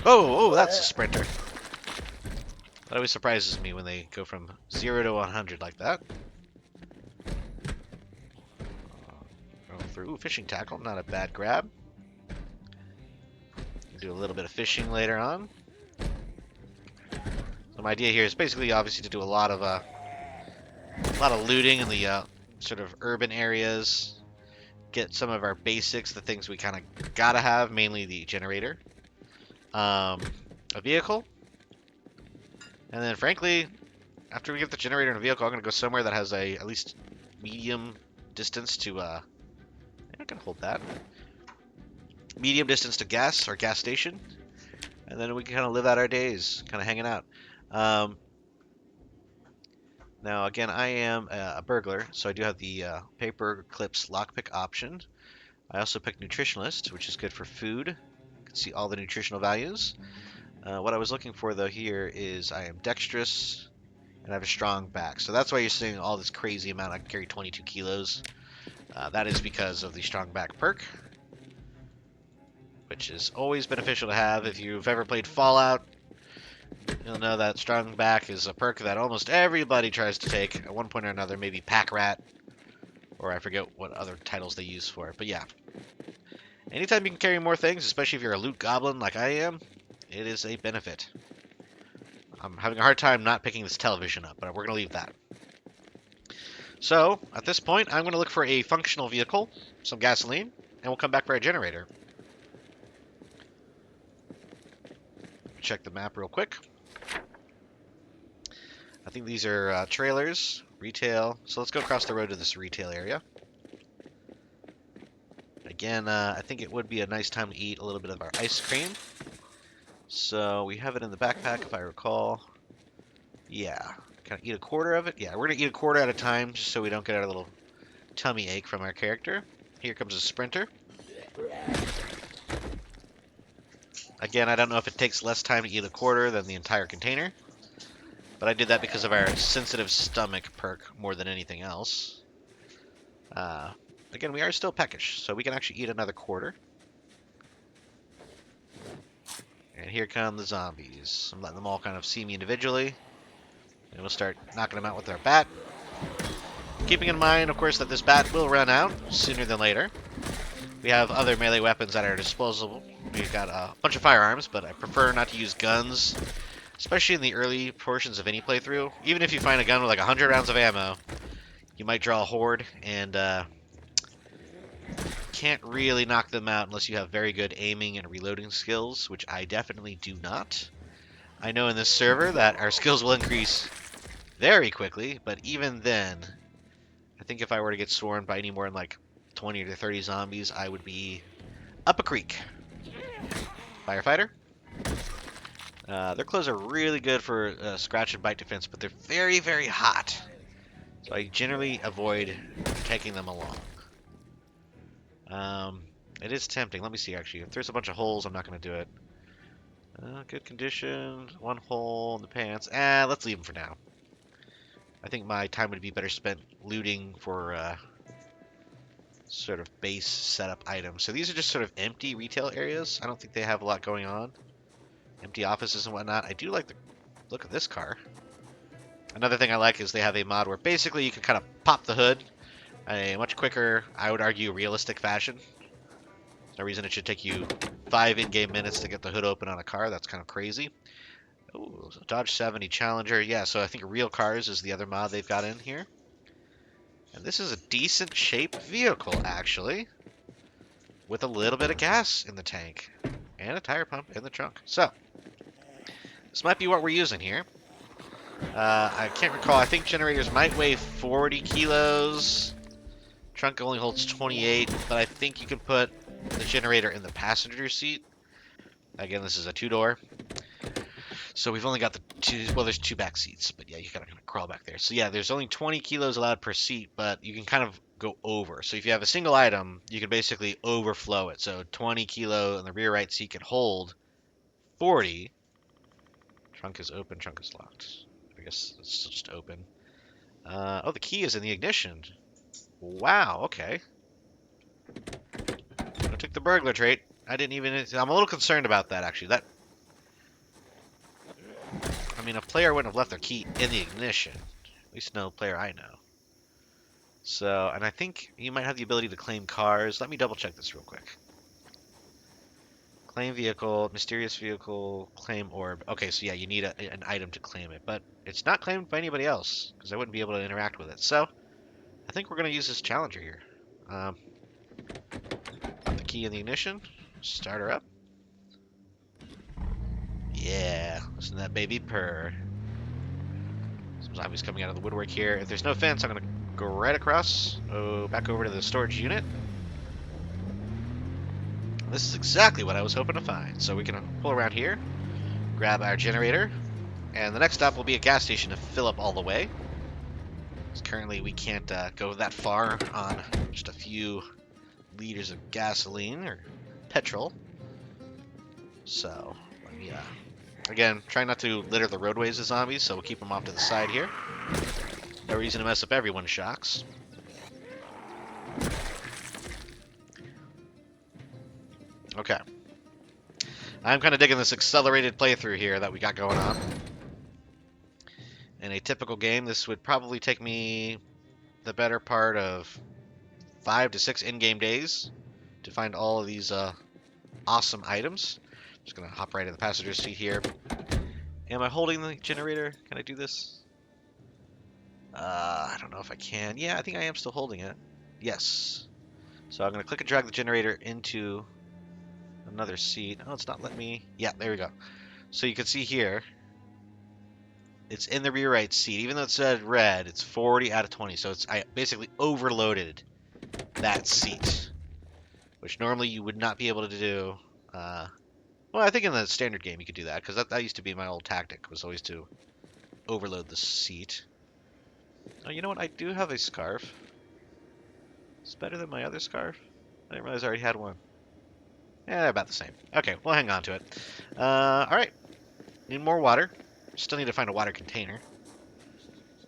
Oh, that's a sprinter. That always surprises me when they go from 0 to 100 like that. Go through fishing tackle, not a bad grab. Do a little bit of fishing later on. So my idea here is basically, obviously, to do a lot of looting in the sort of urban areas. Get some of our basics, the things we kind of gotta have, mainly the generator, a vehicle, and then frankly, after we get the generator and a vehicle, I'm gonna go somewhere that has at least medium distance to I'm not gonna hold that. Medium distance to gas or gas station, and then we can kind of live out our days, kind of hanging out. Now, again, I am a burglar, so I do have the paper clips lockpick option. I also picked nutritionalist, which is good for food. You can see all the nutritional values. What I was looking for, though, here is I am dexterous and I have a strong back. So that's why you're seeing all this crazy amount. I can carry 22 kilos. That is because of the strong back perk, which is always beneficial to have. If you've ever played Fallout, you'll know that strong back is a perk that almost everybody tries to take at one point or another. Maybe Pack Rat, or I forget what other titles they use for it. But yeah, anytime you can carry more things, especially if you're a loot goblin like I am, it is a benefit. I'm having a hard time not picking this television up, but we're going to leave that. So, at this point, I'm going to look for a functional vehicle, some gasoline, and we'll come back for a generator. Check the map real quick. I think these are trailers, retail. So let's go across the road to this retail area. Again, I think it would be a nice time to eat a little bit of our ice cream. So we have it in the backpack, if I recall. Yeah. Can I eat a quarter of it? Yeah, we're going to eat a quarter at a time just so we don't get our little tummy ache from our character. Here comes a sprinter. Again, I don't know if it takes less time to eat a quarter than the entire container, but I did that because of our sensitive stomach perk more than anything else. Again, we are still peckish, so we can actually eat another quarter. And here come the zombies. I'm letting them all kind of see me individually. And we'll start knocking them out with our bat. Keeping in mind, of course, that this bat will run out sooner than later. We have other melee weapons at our disposal. We've got a bunch of firearms, but I prefer not to use guns, especially in the early portions of any playthrough. Even if you find a gun with like 100 rounds of ammo, you might draw a horde, and can't really knock them out unless you have very good aiming and reloading skills, which I definitely do not. I know in this server that our skills will increase very quickly, but even then, I think if I were to get swarmed by any more than like 20 to 30 zombies, I would be up a creek. Firefighter. Their clothes are really good for scratch and bite defense, but they're very, very hot. So I generally avoid taking them along. It is tempting. Let me see, actually. If there's a bunch of holes, I'm not going to do it. Good condition. One hole in the pants. Let's leave them for now. I think my time would be better spent looting for sort of base setup items. So these are just sort of empty retail areas. I don't think they have a lot going on. Empty offices and whatnot. I do like the look of this car. Another thing I like is they have a mod where basically you can kind of pop the hood in a much quicker, I would argue, realistic fashion. There's no reason it should take you 5 in-game minutes to get the hood open on a car. That's kind of crazy. Ooh, Dodge 70 Challenger. Yeah, so I think Real Cars is the other mod they've got in here. And this is a decent shaped vehicle, actually, with a little bit of gas in the tank and a tire pump in the trunk. So, this might be what we're using here. I can't recall. I think generators might weigh 40 kilos. Trunk only holds 28, but I think you can put the generator in the passenger seat. Again, this is a 2-door. So we've only got the two, well, there's 2 back seats, but yeah, you gotta kind of crawl back there. So yeah, there's only 20 kilos allowed per seat, but you can kind of go over. So if you have a single item, you can basically overflow it. So 20 kilo in the rear right seat can hold 40. Trunk is open, trunk is locked. I guess it's just open. Oh, the key is in the ignition. Wow, okay. I took the burglar trait. I didn't even... I'm a little concerned about that, actually. I mean, a player wouldn't have left their key in the ignition. At least no player I know. So, and I think you might have the ability to claim cars. Let me double check this real quick. Claim vehicle, mysterious vehicle, claim orb. Okay, so yeah, you need an item to claim it, but it's not claimed by anybody else because I wouldn't be able to interact with it. So, I think we're going to use this Challenger here. Put the key in the ignition, start her up. Yeah, listen to that baby purr. Some zombies coming out of the woodwork here. If there's no fence, I'm going to go right across, back over to the storage unit. This is exactly what I was hoping to find. So we can pull around here, grab our generator, and the next stop will be a gas station to fill up all the way. Currently, we can't go that far on just a few liters of gasoline or petrol. So, let me, again, try not to litter the roadways of zombies, so we'll keep them off to the side here. No reason to mess up everyone's shocks. Okay. I'm kind of digging this accelerated playthrough here that we got going on. In a typical game, this would probably take me the better part of 5 to 6 in-game days to find all of these awesome items. Just going to hop right in the passenger seat here. Am I holding the generator? Can I do this? I don't know if I can. Yeah, I think I am still holding it. Yes. So I'm going to click and drag the generator into another seat. Oh, it's not letting me... Yeah, there we go. So you can see here, it's in the rear right seat. Even though it said red, it's 40 out of 20. So I basically overloaded that seat, which normally you would not be able to do. Well, I think in the standard game you could do that, because that used to be my old tactic, was always to overload the seat. Oh, you know what? I do have a scarf. It's better than my other scarf. I didn't realize I already had one. Yeah, they're about the same. Okay, we'll hang on to it. Alright. Need more water. Still need to find a water container.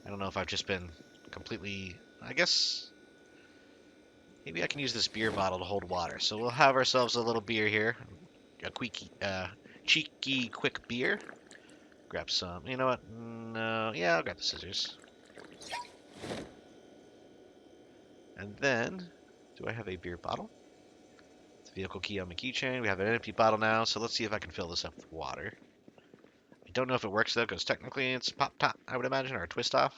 I don't know if I've just been completely... I guess... Maybe I can use this beer bottle to hold water. So we'll have ourselves a little beer here. A cheeky, quick beer. Grab some. You know what? No. Yeah, I'll grab the scissors. And then... Do I have a beer bottle? It's a vehicle key on my keychain. We have an empty bottle now, so let's see if I can fill this up with water. I don't know if it works, though, because technically it's pop-top, I would imagine, or a twist-off.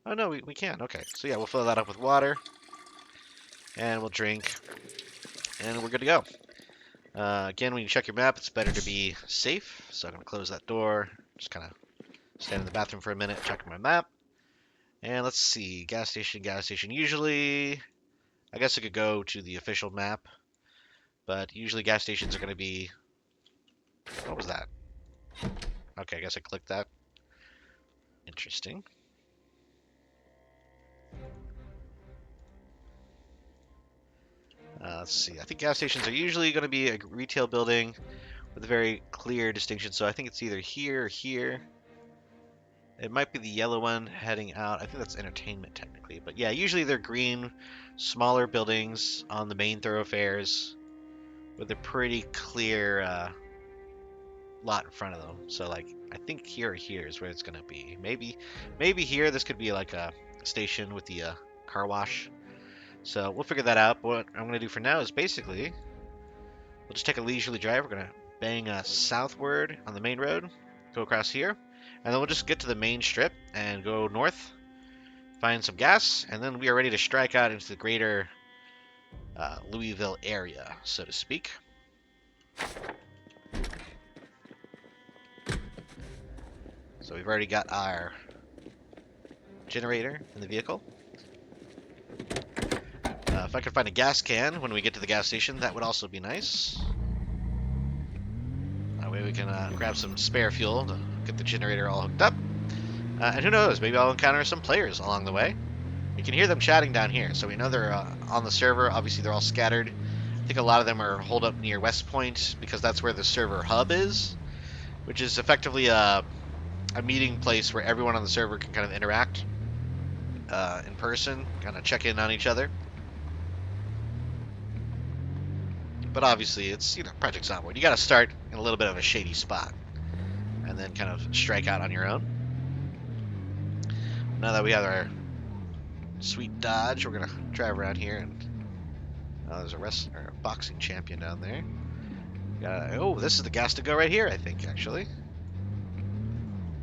Oh, no, we can. Okay, so yeah, we'll fill that up with water. And we'll drink. And we're good to go. Again, when you check your map, it's better to be safe. So I'm going to close that door. Just kind of stand in the bathroom for a minute, check my map. And let's see. Gas station, gas station. Usually, I guess I could go to the official map. But usually gas stations are going to be... What was that? Okay, I guess I clicked that. Interesting. Let's see. I think gas stations are usually going to be a retail building with a very clear distinction. So I think it's either here or here. It might be the yellow one heading out. I think that's entertainment technically. But yeah, usually they're green, smaller buildings on the main thoroughfares with a pretty clear lot in front of them. So like, I think here or here is where it's going to be. Maybe here. This could be like a station with the car wash. So we'll figure that out. What I'm going to do for now is basically, we'll just take a leisurely drive. We're going to bang southward on the main road, go across here, and then we'll just get to the main strip and go north, find some gas, and then we are ready to strike out into the greater Louisville area, so to speak. So we've already got our generator in the vehicle. If I could find a gas can when we get to the gas station, that would also be nice. That way we can grab some spare fuel to get the generator all hooked up. And who knows, maybe I'll encounter some players along the way. You can hear them chatting down here, so we know they're on the server. Obviously, they're all scattered. I think a lot of them are holed up near West Point because that's where the server hub is, which is effectively a meeting place where everyone on the server can kind of interact in person, kind of check in on each other. But obviously, it's, you know, Project Zomboid. You got to start in a little bit of a shady spot and then kind of strike out on your own. Now that we have our sweet Dodge, we're going to drive around here and... Oh, there's a boxing champion down there. Oh, this is the gas to go right here, I think, actually.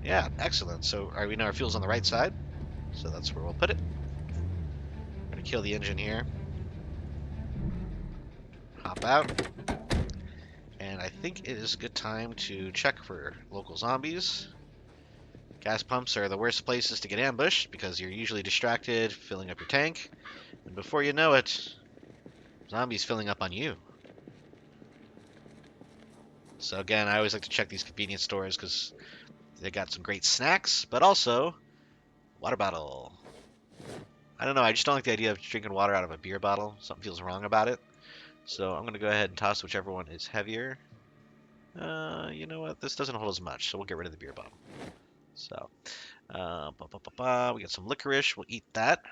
Yeah, excellent. So we know our fuel's on the right side, so that's where we'll put it. We're going to kill the engine here. Hop out. And I think it is a good time to check for local zombies. Gas pumps are the worst places to get ambushed because you're usually distracted, filling up your tank. And before you know it, zombies filling up on you. So again, I always like to check these convenience stores because they got some great snacks, but also water bottle. I don't know, I just don't like the idea of drinking water out of a beer bottle. Something feels wrong about it. So I'm going to go ahead and toss whichever one is heavier. You know what? This doesn't hold as much, so we'll get rid of the beer bottle. So, we got some licorice. We'll eat that.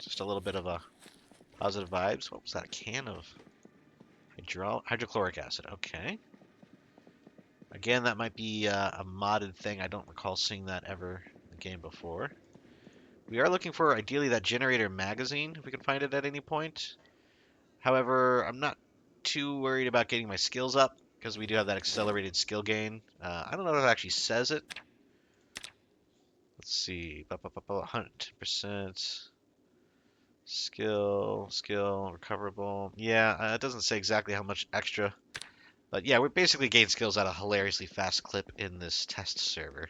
Just a little bit of a positive vibes. What was that? A can of hydrochloric acid. Okay. Again, that might be a modded thing. I don't recall seeing that ever in the game before. We are looking for, ideally, that generator magazine, if we can find it at any point. However, I'm not too worried about getting my skills up, because we do have that accelerated skill gain. I don't know if it actually says it. Let's see. 100%. Skill, recoverable. Yeah, it doesn't say exactly how much extra. But yeah, we basically gain skills at a hilariously fast clip in this test server.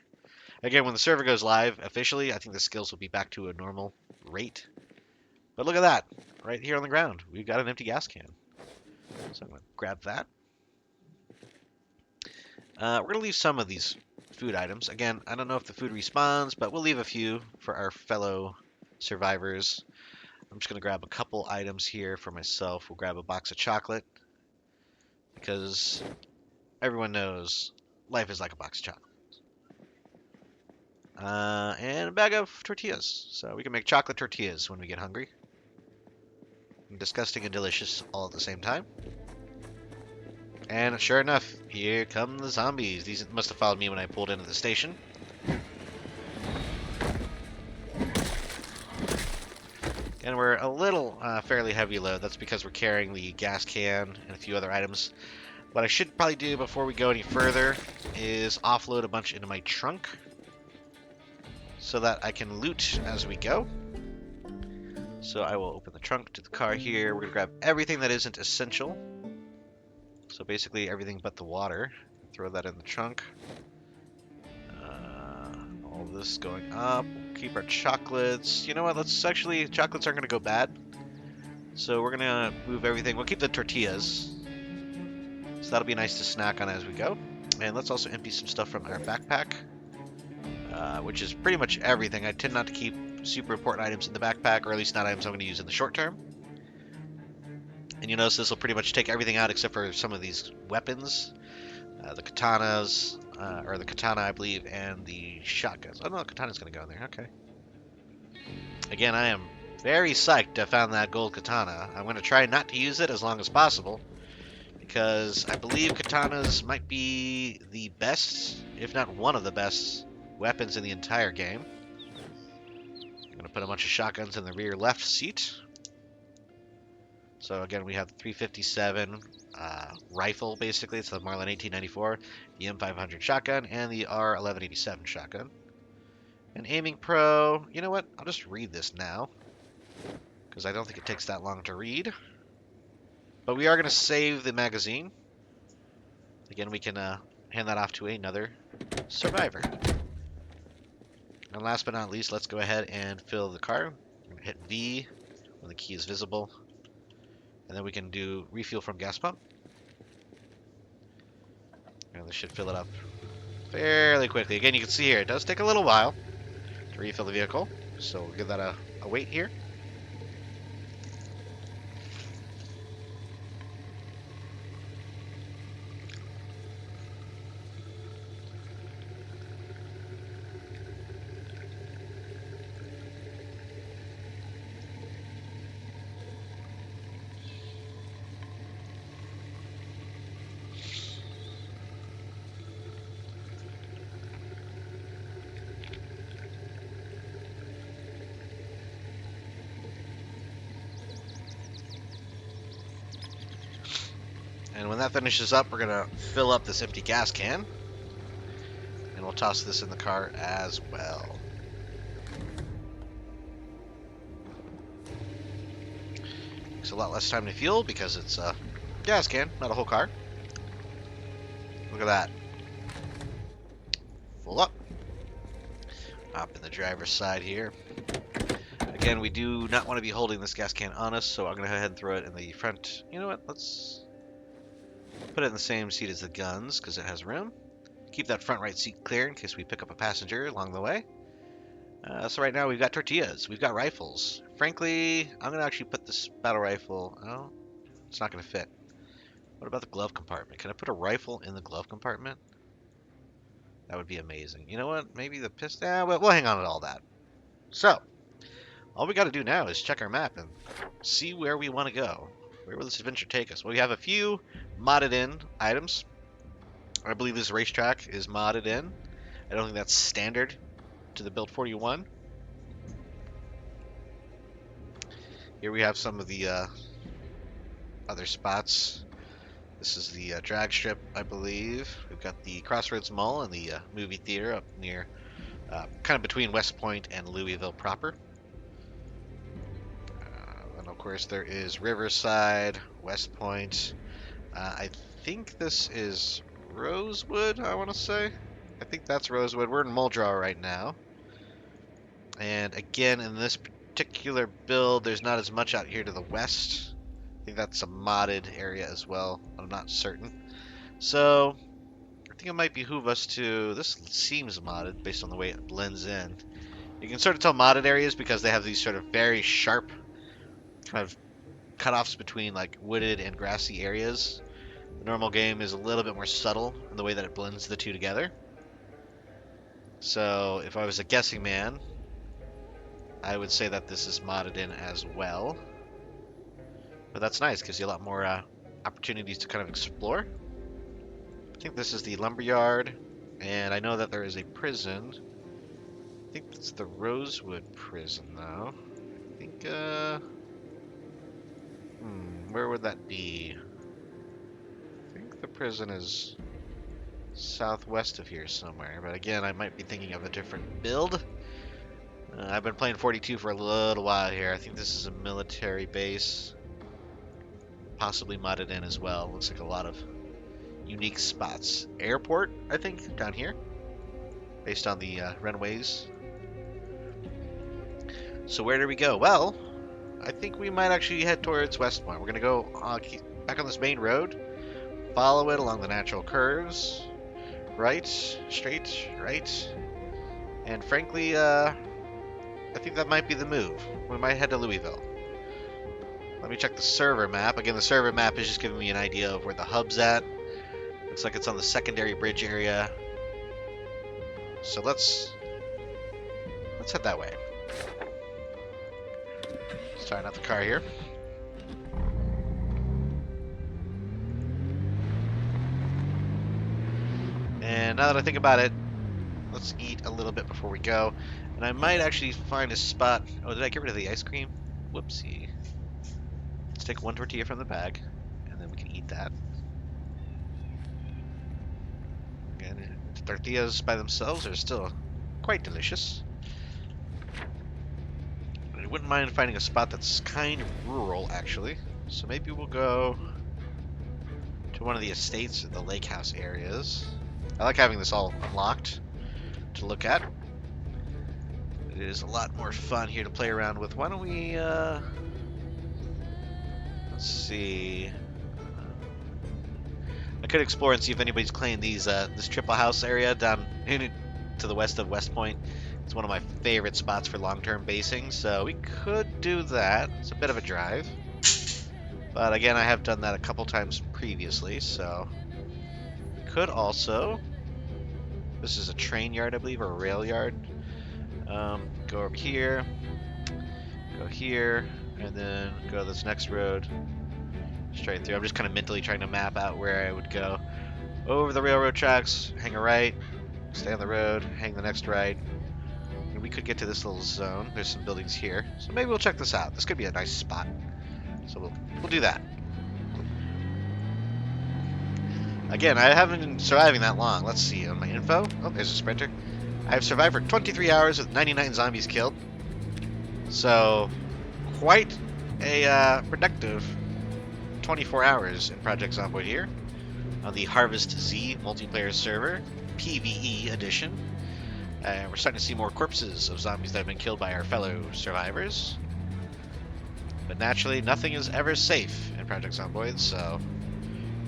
Again, when the server goes live officially, I think the skills will be back to a normal rate. But look at that. Right here on the ground. We've got an empty gas can. So I'm going to grab that. We're going to leave some of these food items. Again, I don't know if the food respawns, but we'll leave a few for our fellow survivors. I'm just going to grab a couple items here for myself. We'll grab a box of chocolate because everyone knows life is like a box of chocolate. And a bag of tortillas. So we can make chocolate tortillas when we get hungry. Disgusting and delicious all at the same time. And sure enough, here come the zombies. These must have followed me when I pulled into the station. And we're a little fairly heavy load. That's because we're carrying the gas can and a few other items. What I should probably do before we go any further is offload a bunch into my trunk so that I can loot as we go. So I will open the trunk to the car here. We're going to grab everything that isn't essential. So basically everything but the water. Throw that in the trunk. All this going up. We'll keep our chocolates. You know what? Chocolates aren't going to go bad. So we're going to move everything. We'll keep the tortillas. So that'll be nice to snack on as we go. And let's also empty some stuff from our backpack. Which is pretty much everything. I tend not to keep super important items in the backpack, or at least not items I'm going to use in the short term. And you notice this will pretty much take everything out except for some of these weapons. The katanas, or the katana, I believe, and the shotguns. Oh no, the katana's going to go in there. Okay. Again, I am very psyched to have found that gold katana. I'm going to try not to use it as long as possible, because I believe katanas might be the best, if not one of the best, weapons in the entire game. I'm going to put a bunch of shotguns in the rear left seat. So again, we have the 357 rifle, basically. It's the Marlin 1894, the M500 shotgun, and the R1187 shotgun. And aiming pro, you know what? I'll just read this now, because I don't think it takes that long to read. But we are going to save the magazine. Again, we can hand that off to another survivor. And last but not least, let's go ahead and fill the car. Hit V when the key is visible. And then we can do refuel from gas pump. And this should fill it up fairly quickly. Again, you can see here, it does take a little while to refill the vehicle. So we'll give that a wait here. And when that finishes up, we're going to fill up this empty gas can. And we'll toss this in the car as well. Takes a lot less time to fuel because it's a gas can, not a whole car. Look at that. Full up. Hop in the driver's side here. Again, we do not want to be holding this gas can on us, so I'm going to go ahead and throw it in the front. You know what? Let's put it in the same seat as the guns because it has room. Keep that front right seat clear in case we pick up a passenger along the way. So right now we've got tortillas. We've got rifles. Frankly, I'm going to actually put this battle rifle... Oh, it's not going to fit. What about the glove compartment? Can I put a rifle in the glove compartment? That would be amazing. You know what? Maybe the pistol... Yeah, we'll hang on to all that. So, all we got to do now is check our map and see where we want to go. Where will this adventure take us? Well, we have a few modded in items. I believe this racetrack is modded in. I don't think that's standard to the build 41. Here we have some of the other spots. This is the drag strip, I believe. We've got the Crossroads Mall and the movie theater up near, kind of between West Point and Louisville proper. And of course there is Riverside, West Point. I think this is Rosewood, I want to say. I think that's Rosewood. We're in Muldrow right now. And again, in this particular build, there's not as much out here to the west. I think that's a modded area as well. I'm not certain. So, I think it might behoove us to... This seems modded based on the way it blends in. You can sort of tell modded areas because they have these sort of very sharp kind of cutoffs between like wooded and grassy areas. The normal game is a little bit more subtle in the way that it blends the two together. So if I was a guessing man, I would say that this is modded in as well. But that's nice, gives you a lot more opportunities to kind of explore. I think this is the lumberyard, and I know that there is a prison. I think it's the Rosewood prison, though. I think, where would that be? I think the prison is southwest of here somewhere, but again, I might be thinking of a different build. I've been playing 42 for a little while here. I think this is a military base, possibly modded in as well. Looks like a lot of unique spots. Airport, I think, down here, based on the runways. So where do we go? Well, I think we might actually head towards Westmont. We're going to go back on this main road, follow it along the natural curves, right, straight, right, and frankly, I think that might be the move. We might head to Louisville. Let me check the server map. Again, the server map is just giving me an idea of where the hub's at. Looks like it's on the secondary bridge area. So let's head that way. Starting out the car here. And now that I think about it, let's eat a little bit before we go. And I might actually find a spot. Oh, did I get rid of the ice cream? Whoopsie. Let's take one tortilla from the bag, and then we can eat that. Again, the tortillas by themselves are still quite delicious. I wouldn't mind finding a spot that's kind of rural, actually. So maybe we'll go to one of the estates, the lake house areas. I like having this all unlocked to look at. It is a lot more fun here to play around with. Why don't we, let's see. I could explore and see if anybody's claimed these, this triple house area down to the west of West Point. It's one of my favorite spots for long-term basing, so we could do that. It's a bit of a drive. But again, I have done that a couple times previously, so we could also, this is a train yard, I believe, or a rail yard. Go over here, go here, and then go this next road straight through. I'm just kind of mentally trying to map out where I would go. Over the railroad tracks, hang a right, stay on the road, hang the next right. And we could get to this little zone. There's some buildings here. So maybe we'll check this out. This could be a nice spot. So we'll do that. Again, I haven't been surviving that long. Let's see on my info. Oh, there's a sprinter. I've survived for 23 hours with 99 zombies killed. So, quite a productive 24 hours in Project Zomboid here on the HarvestZ multiplayer server, PvE edition. We're starting to see more corpses of zombies that have been killed by our fellow survivors. But naturally, nothing is ever safe in Project Zomboid, so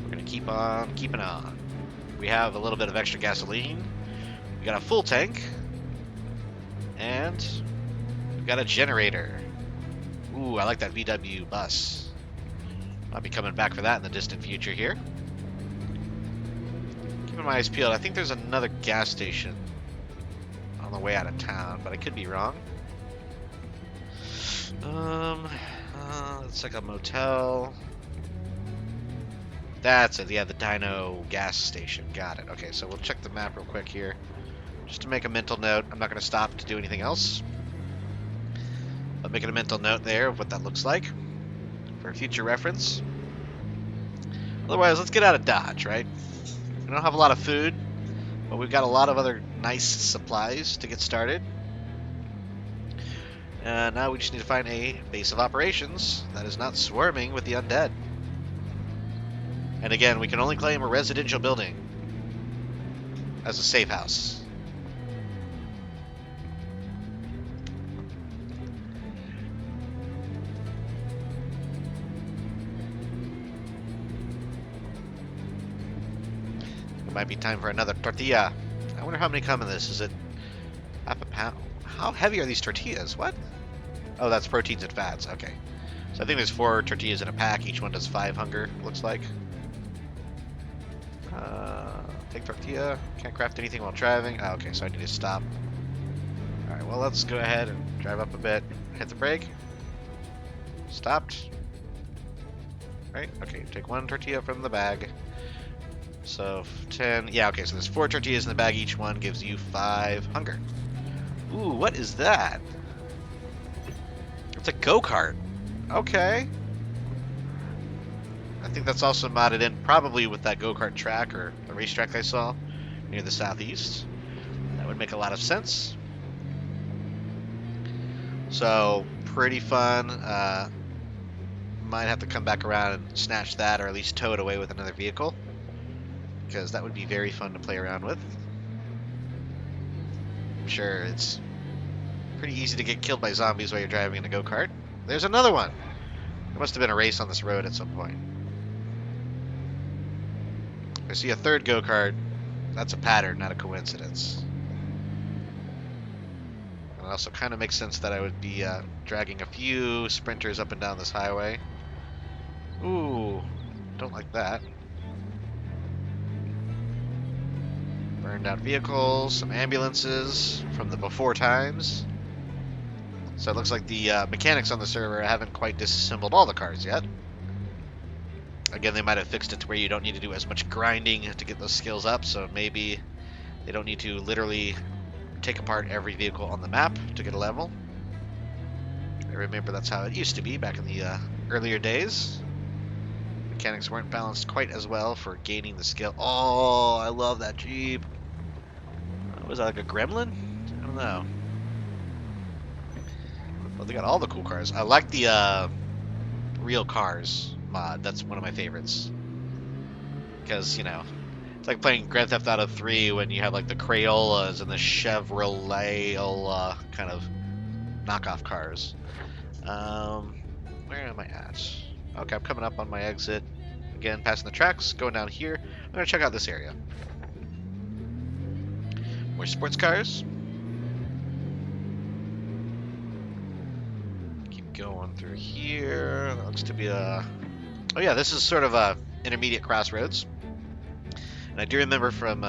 we're going to keep on keeping on. We have a little bit of extra gasoline. We got a full tank. And we got a generator. Ooh, I like that VW bus. I'll be coming back for that in the distant future here. Keeping my eyes peeled. I think there's another gas station on the way out of town, but I could be wrong. It's like a motel. That's it. Yeah, the Dino gas station. Got it. Okay, so we'll check the map real quick here. Just to make a mental note. I'm not going to stop to do anything else. I'll make a mental note there of what that looks like for future reference. Otherwise, let's get out of Dodge, right? We don't have a lot of food, but we've got a lot of other nice supplies to get started. Now we just need to find a base of operations that is not swarming with the undead. And again, we can only claim a residential building as a safe house. It might be time for another tortilla. I wonder how many come in this. Is it half a pound? How heavy are these tortillas? What? Oh, that's proteins and fats. Okay. So So I think there's 4 tortillas in a pack. Each one does 5 hunger, looks like. Take tortilla. Can't craft anything while driving. Oh, okay, so I need to stop. Alright, well, let's go ahead and drive up a bit. Hit the brake. Stopped. Right, okay, take 1 tortilla from the bag. So, 10. Yeah, okay, so there's 4 tortillas in the bag. Each one gives you 5 hunger. Ooh, what is that? It's a go-kart. Okay. I think that's also modded in probably with that go-kart track or the racetrack I saw near the southeast. That would make a lot of sense. So, pretty fun. Might have to come back around and snatch that or at least tow it away with another vehicle, because that would be very fun to play around with. I'm sure it's pretty easy to get killed by zombies while you're driving in a go-kart. There's another one! There must have been a race on this road at some point. I see a third go-kart. That's a pattern, not a coincidence. And it also kind of makes sense that I would be dragging a few sprinters up and down this highway. Ooh, don't like that. Burned out vehicles, some ambulances from the before times. So it looks like the mechanics on the server haven't quite disassembled all the cars yet. Again, they might have fixed it to where you don't need to do as much grinding to get those skills up, so maybe they don't need to literally take apart every vehicle on the map to get a level. I remember that's how it used to be back in the earlier days. Mechanics weren't balanced quite as well for gaining the skill. Oh, I love that Jeep. Was that like a gremlin? I don't know. Well, they got all the cool cars. I like the real cars mod. That's one of my favorites. Because, you know, it's like playing Grand Theft Auto 3 when you have like the Crayolas and the Chevrolet kind of knockoff cars. Where am I at? Okay, I'm coming up on my exit. Again, passing the tracks, going down here. I'm going to check out this area. More sports cars. Keep going through here. That looks to be a... Oh yeah, this is sort of a intermediate crossroads. And I do remember from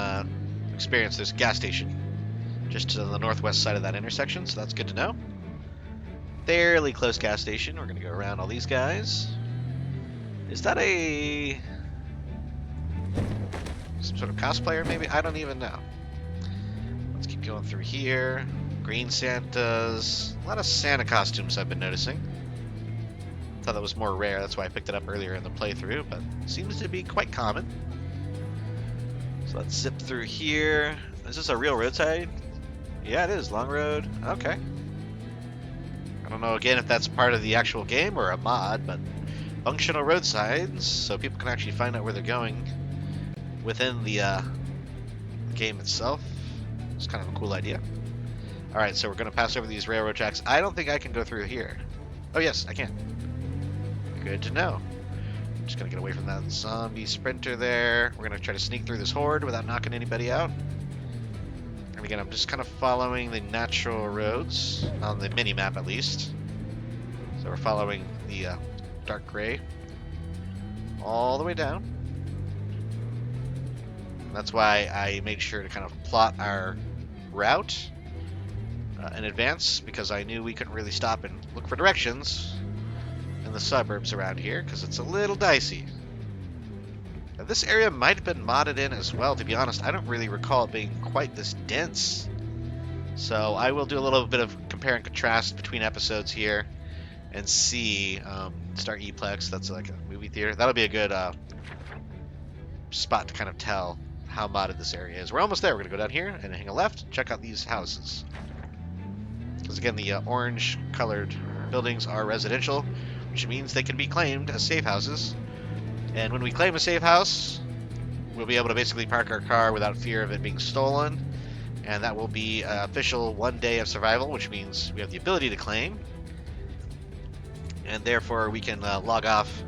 experience there's a gas station just to the northwest side of that intersection, so that's good to know. Fairly close gas station. We're going to go around all these guys. Is that some sort of cosplayer maybe? I don't even know. Let's keep going through here. Green Santas. A lot of Santa costumes I've been noticing. Thought that was more rare, that's why I picked it up earlier in the playthrough, but seems to be quite common. So let's zip through here. Is this a real roadside? Yeah, it is. Long road. Okay. I don't know, again, if that's part of the actual game or a mod, but functional roadsides, so people can actually find out where they're going within the game itself. It's kind of a cool idea. Alright, so we're going to pass over these railroad tracks. I don't think I can go through here. Oh yes, I can. Good to know. I'm just going to get away from that zombie sprinter there. We're going to try to sneak through this horde without knocking anybody out. And again, I'm just kind of following the natural roads, on the mini-map at least. So we're following the dark gray all the way down. And that's why I made sure to kind of plot our route in advance, because I knew we couldn't really stop and look for directions in the suburbs around here, because it's a little dicey. Now, this area might have been modded in as well, to be honest. I don't really recall it being quite this dense. So I will do a little bit of compare and contrast between episodes here and see. Start Eplex, that's like a movie theater. That'll be a good spot to kind of tell how modded this area is. We're almost there. We're going to go down here and hang a left, check out these houses. Because again, the orange colored buildings are residential, which means they can be claimed as safe houses. And when we claim a safe house, we'll be able to basically park our car without fear of it being stolen. And that will be an official 1 day of survival, which means we have the ability to claim. And therefore we can log off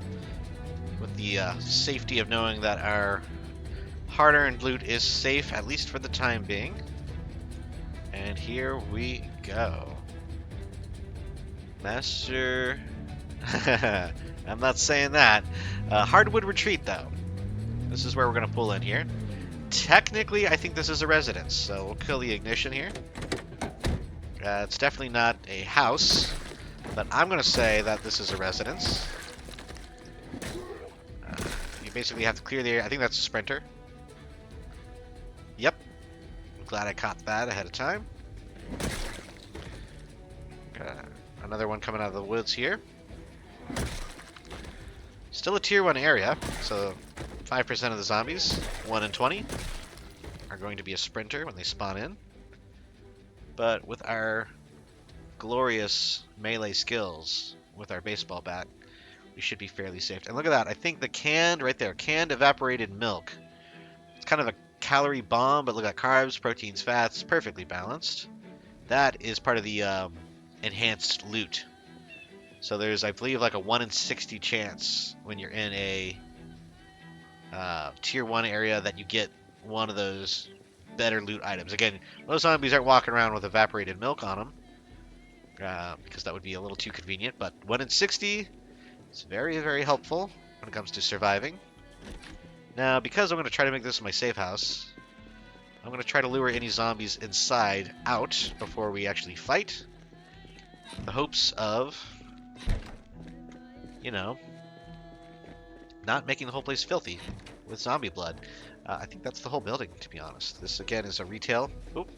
with the safety of knowing that our hard-earned loot is safe, at least for the time being. And here we go. Master I'm not saying that. Hardwood retreat, though. This is where we're going to pull in here. Technically, I think this is a residence, so we'll kill the ignition here. It's definitely not a house, but I'm going to say that this is a residence. You basically have to clear the area. I think that's a sprinter. Yep. I'm glad I caught that ahead of time. Another one coming out of the woods here. Still a tier 1 area, so 5% of the zombies, 1 in 20, are going to be a sprinter when they spawn in. But with our glorious melee skills, with our baseball bat, we should be fairly safe. And look at that, I think the canned, right there, canned evaporated milk. It's kind of a calorie bomb, but look at carbs, proteins, fats, perfectly balanced. That is part of the enhanced loot. So there's, I believe, like a 1 in 60 chance when you're in a tier 1 area that you get one of those better loot items. Again, most zombies aren't walking around with evaporated milk on them because that would be a little too convenient, but 1 in 60 is very, very helpful when it comes to surviving. Now, because I'm going to try to make this my safe house, I'm going to try to lure any zombies inside out before we actually fight. The hopes of, you know, not making the whole place filthy with zombie blood. I think that's the whole building, to be honest. This, again, is a retail. Oop.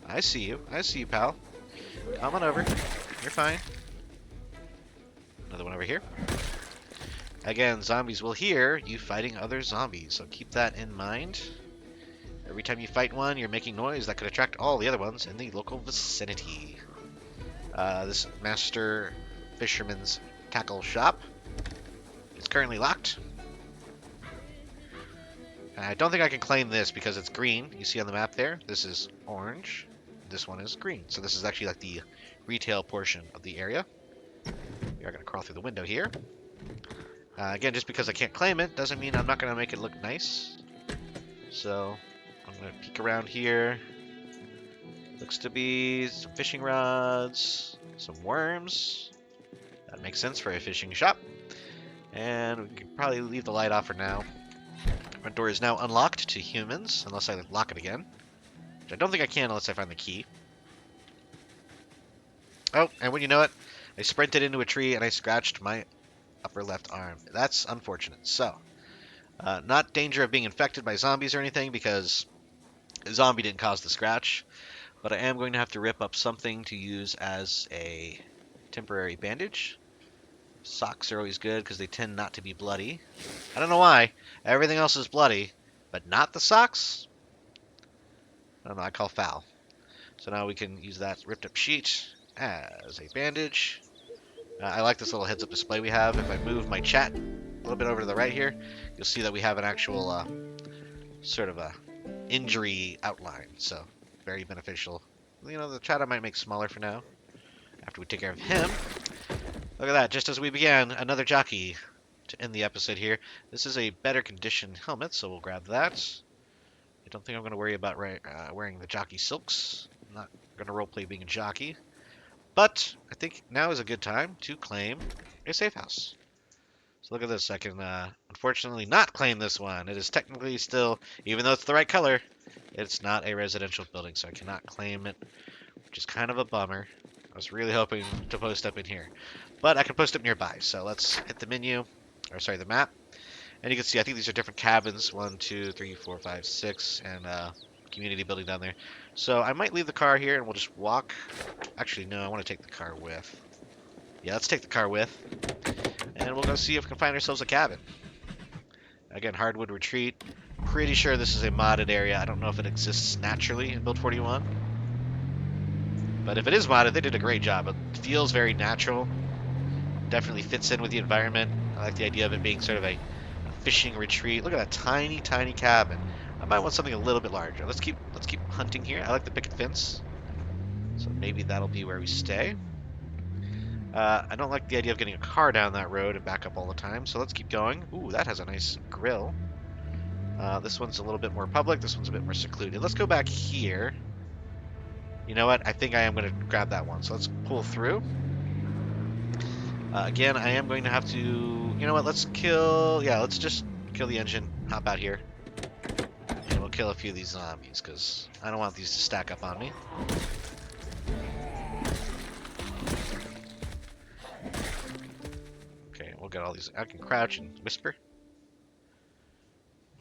I see you. I see you, pal. Come on over. You're fine. Another one over here. Again, zombies will hear you fighting other zombies, so keep that in mind. Every time you fight one, you're making noise that could attract all the other ones in the local vicinity. This master fisherman's tackle shop is currently locked. I don't think I can claim this because it's green. You see on the map there, this is orange. This one is green. So this is actually like the retail portion of the area. We are going to crawl through the window here. Again, just because I can't claim it doesn't mean I'm not going to make it look nice. So I'm going to peek around here. Looks to be some fishing rods, some worms. That makes sense for a fishing shop. And we can probably leave the light off for now. Front door is now unlocked to humans, unless I lock it again. Which I don't think I can unless I find the key. Oh, and when you know it, I sprinted into a tree and I scratched my upper left arm. That's unfortunate. So, not danger of being infected by zombies or anything, because a zombie didn't cause the scratch. But I am going to have to rip up something to use as a temporary bandage. Socks are always good because they tend not to be bloody. I don't know why. Everything else is bloody, but not the socks. I don't know, I call foul. So now we can use that ripped up sheet as a bandage. I like this little heads up display we have. If I move my chat a little bit over to the right here, you'll see that we have an actual sort of a injury outline. So very beneficial. You know, the chat I might make smaller for now after we take care of him. Look at that, just as we began, another jockey to end the episode here. This is a better condition helmet, so we'll grab that. I don't think I'm going to worry about wearing the jockey silks. I'm not going to roleplay being a jockey. But I think now is a good time to claim a safe house. So look at this, I can unfortunately not claim this one. It is technically still, even though it's the right color, it's not a residential building, so I cannot claim it, which is kind of a bummer. I was really hoping to post up in here. But I can post up nearby, so let's hit the menu, or sorry, the map. And you can see, I think these are different cabins, 1, 2, 3, 4, 5, 6, and community building down there. So I might leave the car here and we'll just walk. Actually, no, I want to take the car with. Yeah, let's take the car with. And we'll go see if we can find ourselves a cabin. Again, hardwood retreat. Pretty sure this is a modded area. I don't know if it exists naturally in Build 41. But if it is modded, they did a great job. It feels very natural. Definitely fits in with the environment. I like the idea of it being sort of a fishing retreat. Look at that tiny, tiny cabin. I might want something a little bit larger. Let's keep hunting here. I like the picket fence. So maybe that'll be where we stay. I don't like the idea of getting a car down that road and back up all the time. So let's keep going. Ooh, that has a nice grill. This one's a little bit more public. This one's a bit more secluded. Let's go back here. You know what? I think I am going to grab that one. So let's pull through. Again, I am going to have to... You know what? Let's kill... Yeah, let's just kill the engine. Hop out here. And we'll kill a few of these zombies, because I don't want these to stack up on me. Okay, we'll get all these... I can crouch and whisper.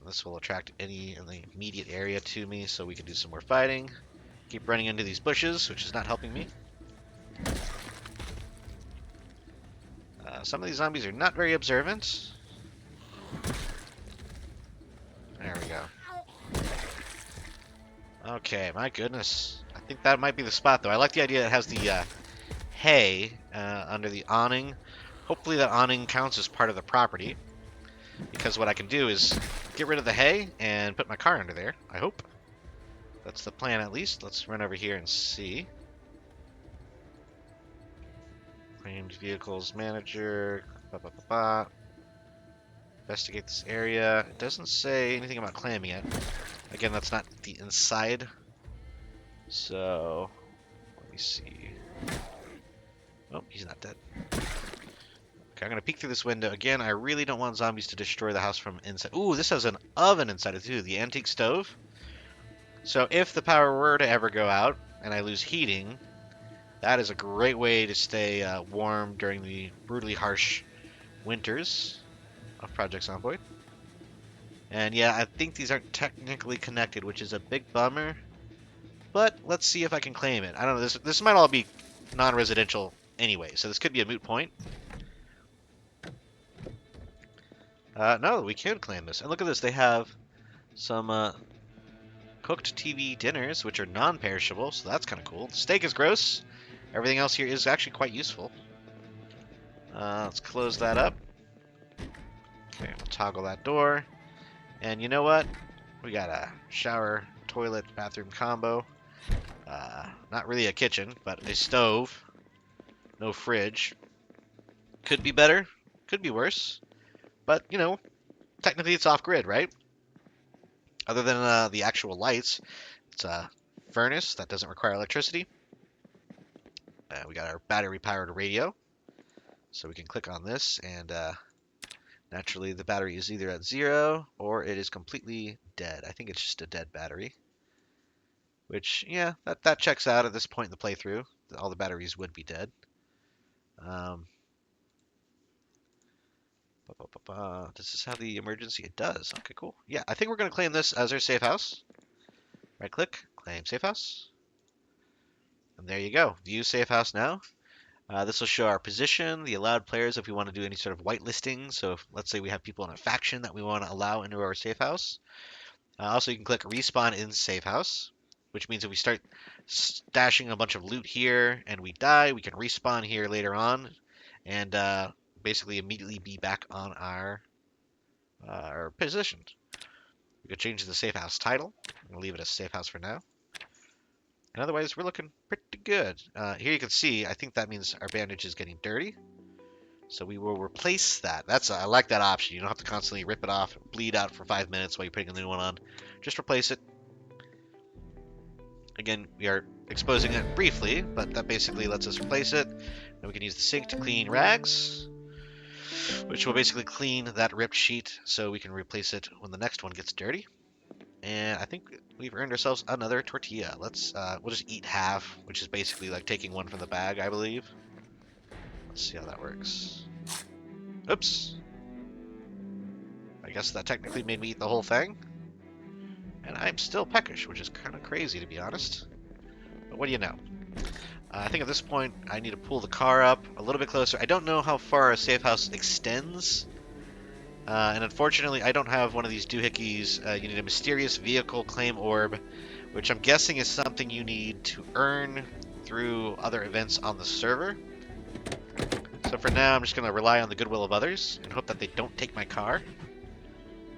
This will attract any in the immediate area to me, so we can do some more fighting. Keep running into these bushes, which is not helping me. Some of these zombies are not very observant. There we go. Okay, my goodness. I think that might be the spot, though. I like the idea it has the hay under the awning. Hopefully that awning counts as part of the property, because what I can do is get rid of the hay and put my car under there, I hope. That's the plan, at least. Let's run over here and see. Claimed vehicles manager. Investigate this area. It doesn't say anything about clamming it. Again, that's not the inside. So, let me see. Oh, he's not dead. Okay, I'm going to peek through this window. Again, I really don't want zombies to destroy the house from inside. Ooh, this has an oven inside it too. The antique stove. So if the power were to ever go out and I lose heating, that is a great way to stay warm during the brutally harsh winters of Project Zomboid. And yeah, I think these aren't technically connected, which is a big bummer. But let's see if I can claim it. I don't know, this might all be non-residential anyway, so this could be a moot point. No, we can claim this. And look at this, they have some cooked TV dinners, which are non-perishable, so that's kind of cool. The steak is gross. Everything else here is actually quite useful. Let's close that up. Okay, we'll toggle that door. And you know what? We got a shower, toilet, bathroom combo. Not really a kitchen, but a stove. No fridge. Could be better. Could be worse. But, you know, technically it's off-grid, right? Other than the actual lights, it's a furnace that doesn't require electricity. We got our battery-powered radio. So we can click on this, and naturally the battery is either at 0 or it is completely dead. I think it's just a dead battery. Which, yeah, that checks out at this point in the playthrough. All the batteries would be dead. Does this have the emergency? It does. Okay, cool. Yeah, I think we're going to claim this as our safe house. Right click, claim safe house. And there you go. View safe house now. This will show our position, the allowed players if we want to do any sort of whitelisting. So if, let's say we have people in a faction that we want to allow into our safe house. Also, you can click respawn in safe house, which means if we start stashing a bunch of loot here and we die, we can respawn here later on and basically immediately be back on our position. We could change the safe house title. I'm going to leave it as safe house for now. And otherwise, we're looking pretty good. Here you can see, I think that means our bandage is getting dirty. So we will replace that. I like that option. You don't have to constantly rip it off, bleed out for 5 minutes while you're putting a new one on. Just replace it. Again, we are exposing it briefly, but that basically lets us replace it. And we can use the sink to clean rags, which will basically clean that ripped sheet so we can replace it when the next one gets dirty. And I think we've earned ourselves another tortilla. We'll just eat half, which is basically like taking one from the bag, I believe. Let's see how that works. Oops. I guess that technically made me eat the whole thing. And I'm still peckish, which is kind of crazy, to be honest. But what do you know? I think at this point, I need to pull the car up a little bit closer. I don't know how far our safe house extends. And unfortunately, I don't have one of these doohickeys. You need a mysterious vehicle claim orb, which I'm guessing is something you need to earn through other events on the server. So for now, I'm just going to rely on the goodwill of others and hope that they don't take my car.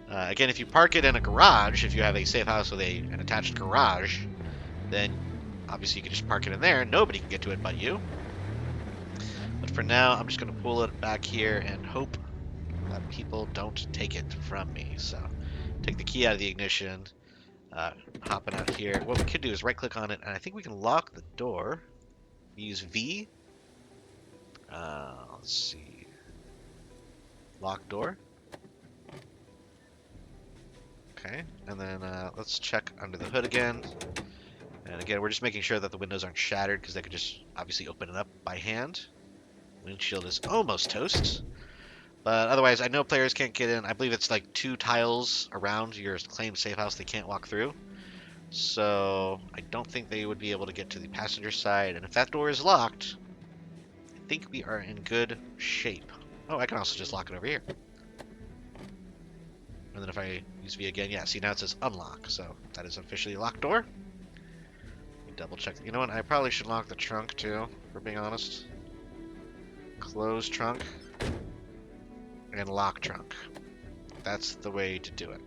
Again, if you park it in a garage, if you have a safe house with an attached garage, then obviously you can just park it in there. Nobody can get to it but you. But for now, I'm just going to pull it back here and hope that people don't take it from me. So take the key out of the ignition, hopping out here. What we could do is right click on it, and I think we can lock the door. Use V. Let's see. Locked door. Okay, and then let's check under the hood again. And again, we're just making sure that the windows aren't shattered because they could just obviously open it up by hand. Windshield is almost toast. But otherwise, I know players can't get in. I believe it's like 2 tiles around your claimed safe house they can't walk through. So I don't think they would be able to get to the passenger side. And if that door is locked, I think we are in good shape. Oh, I can also just lock it over here. And then if I use V again, yeah, see now it says unlock. So that is officially a locked door. Let me double check. You know what? I probably should lock the trunk too, for being honest. Close trunk. And lock trunk. That's the way to do it.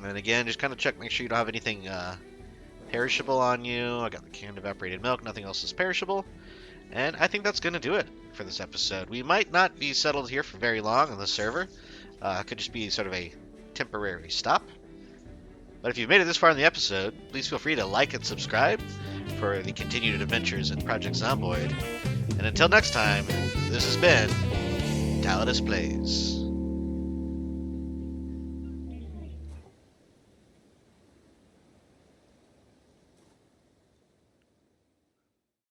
And again, just kind of check, make sure you don't have anything perishable on you. I got the canned evaporated milk, nothing else is perishable. And I think that's going to do it for this episode. We might not be settled here for very long on the server. It could just be sort of a temporary stop. But if you've made it this far in the episode, please feel free to like and subscribe for the continued adventures in Project Zomboid. And until next time, this has been Tallidus Plays.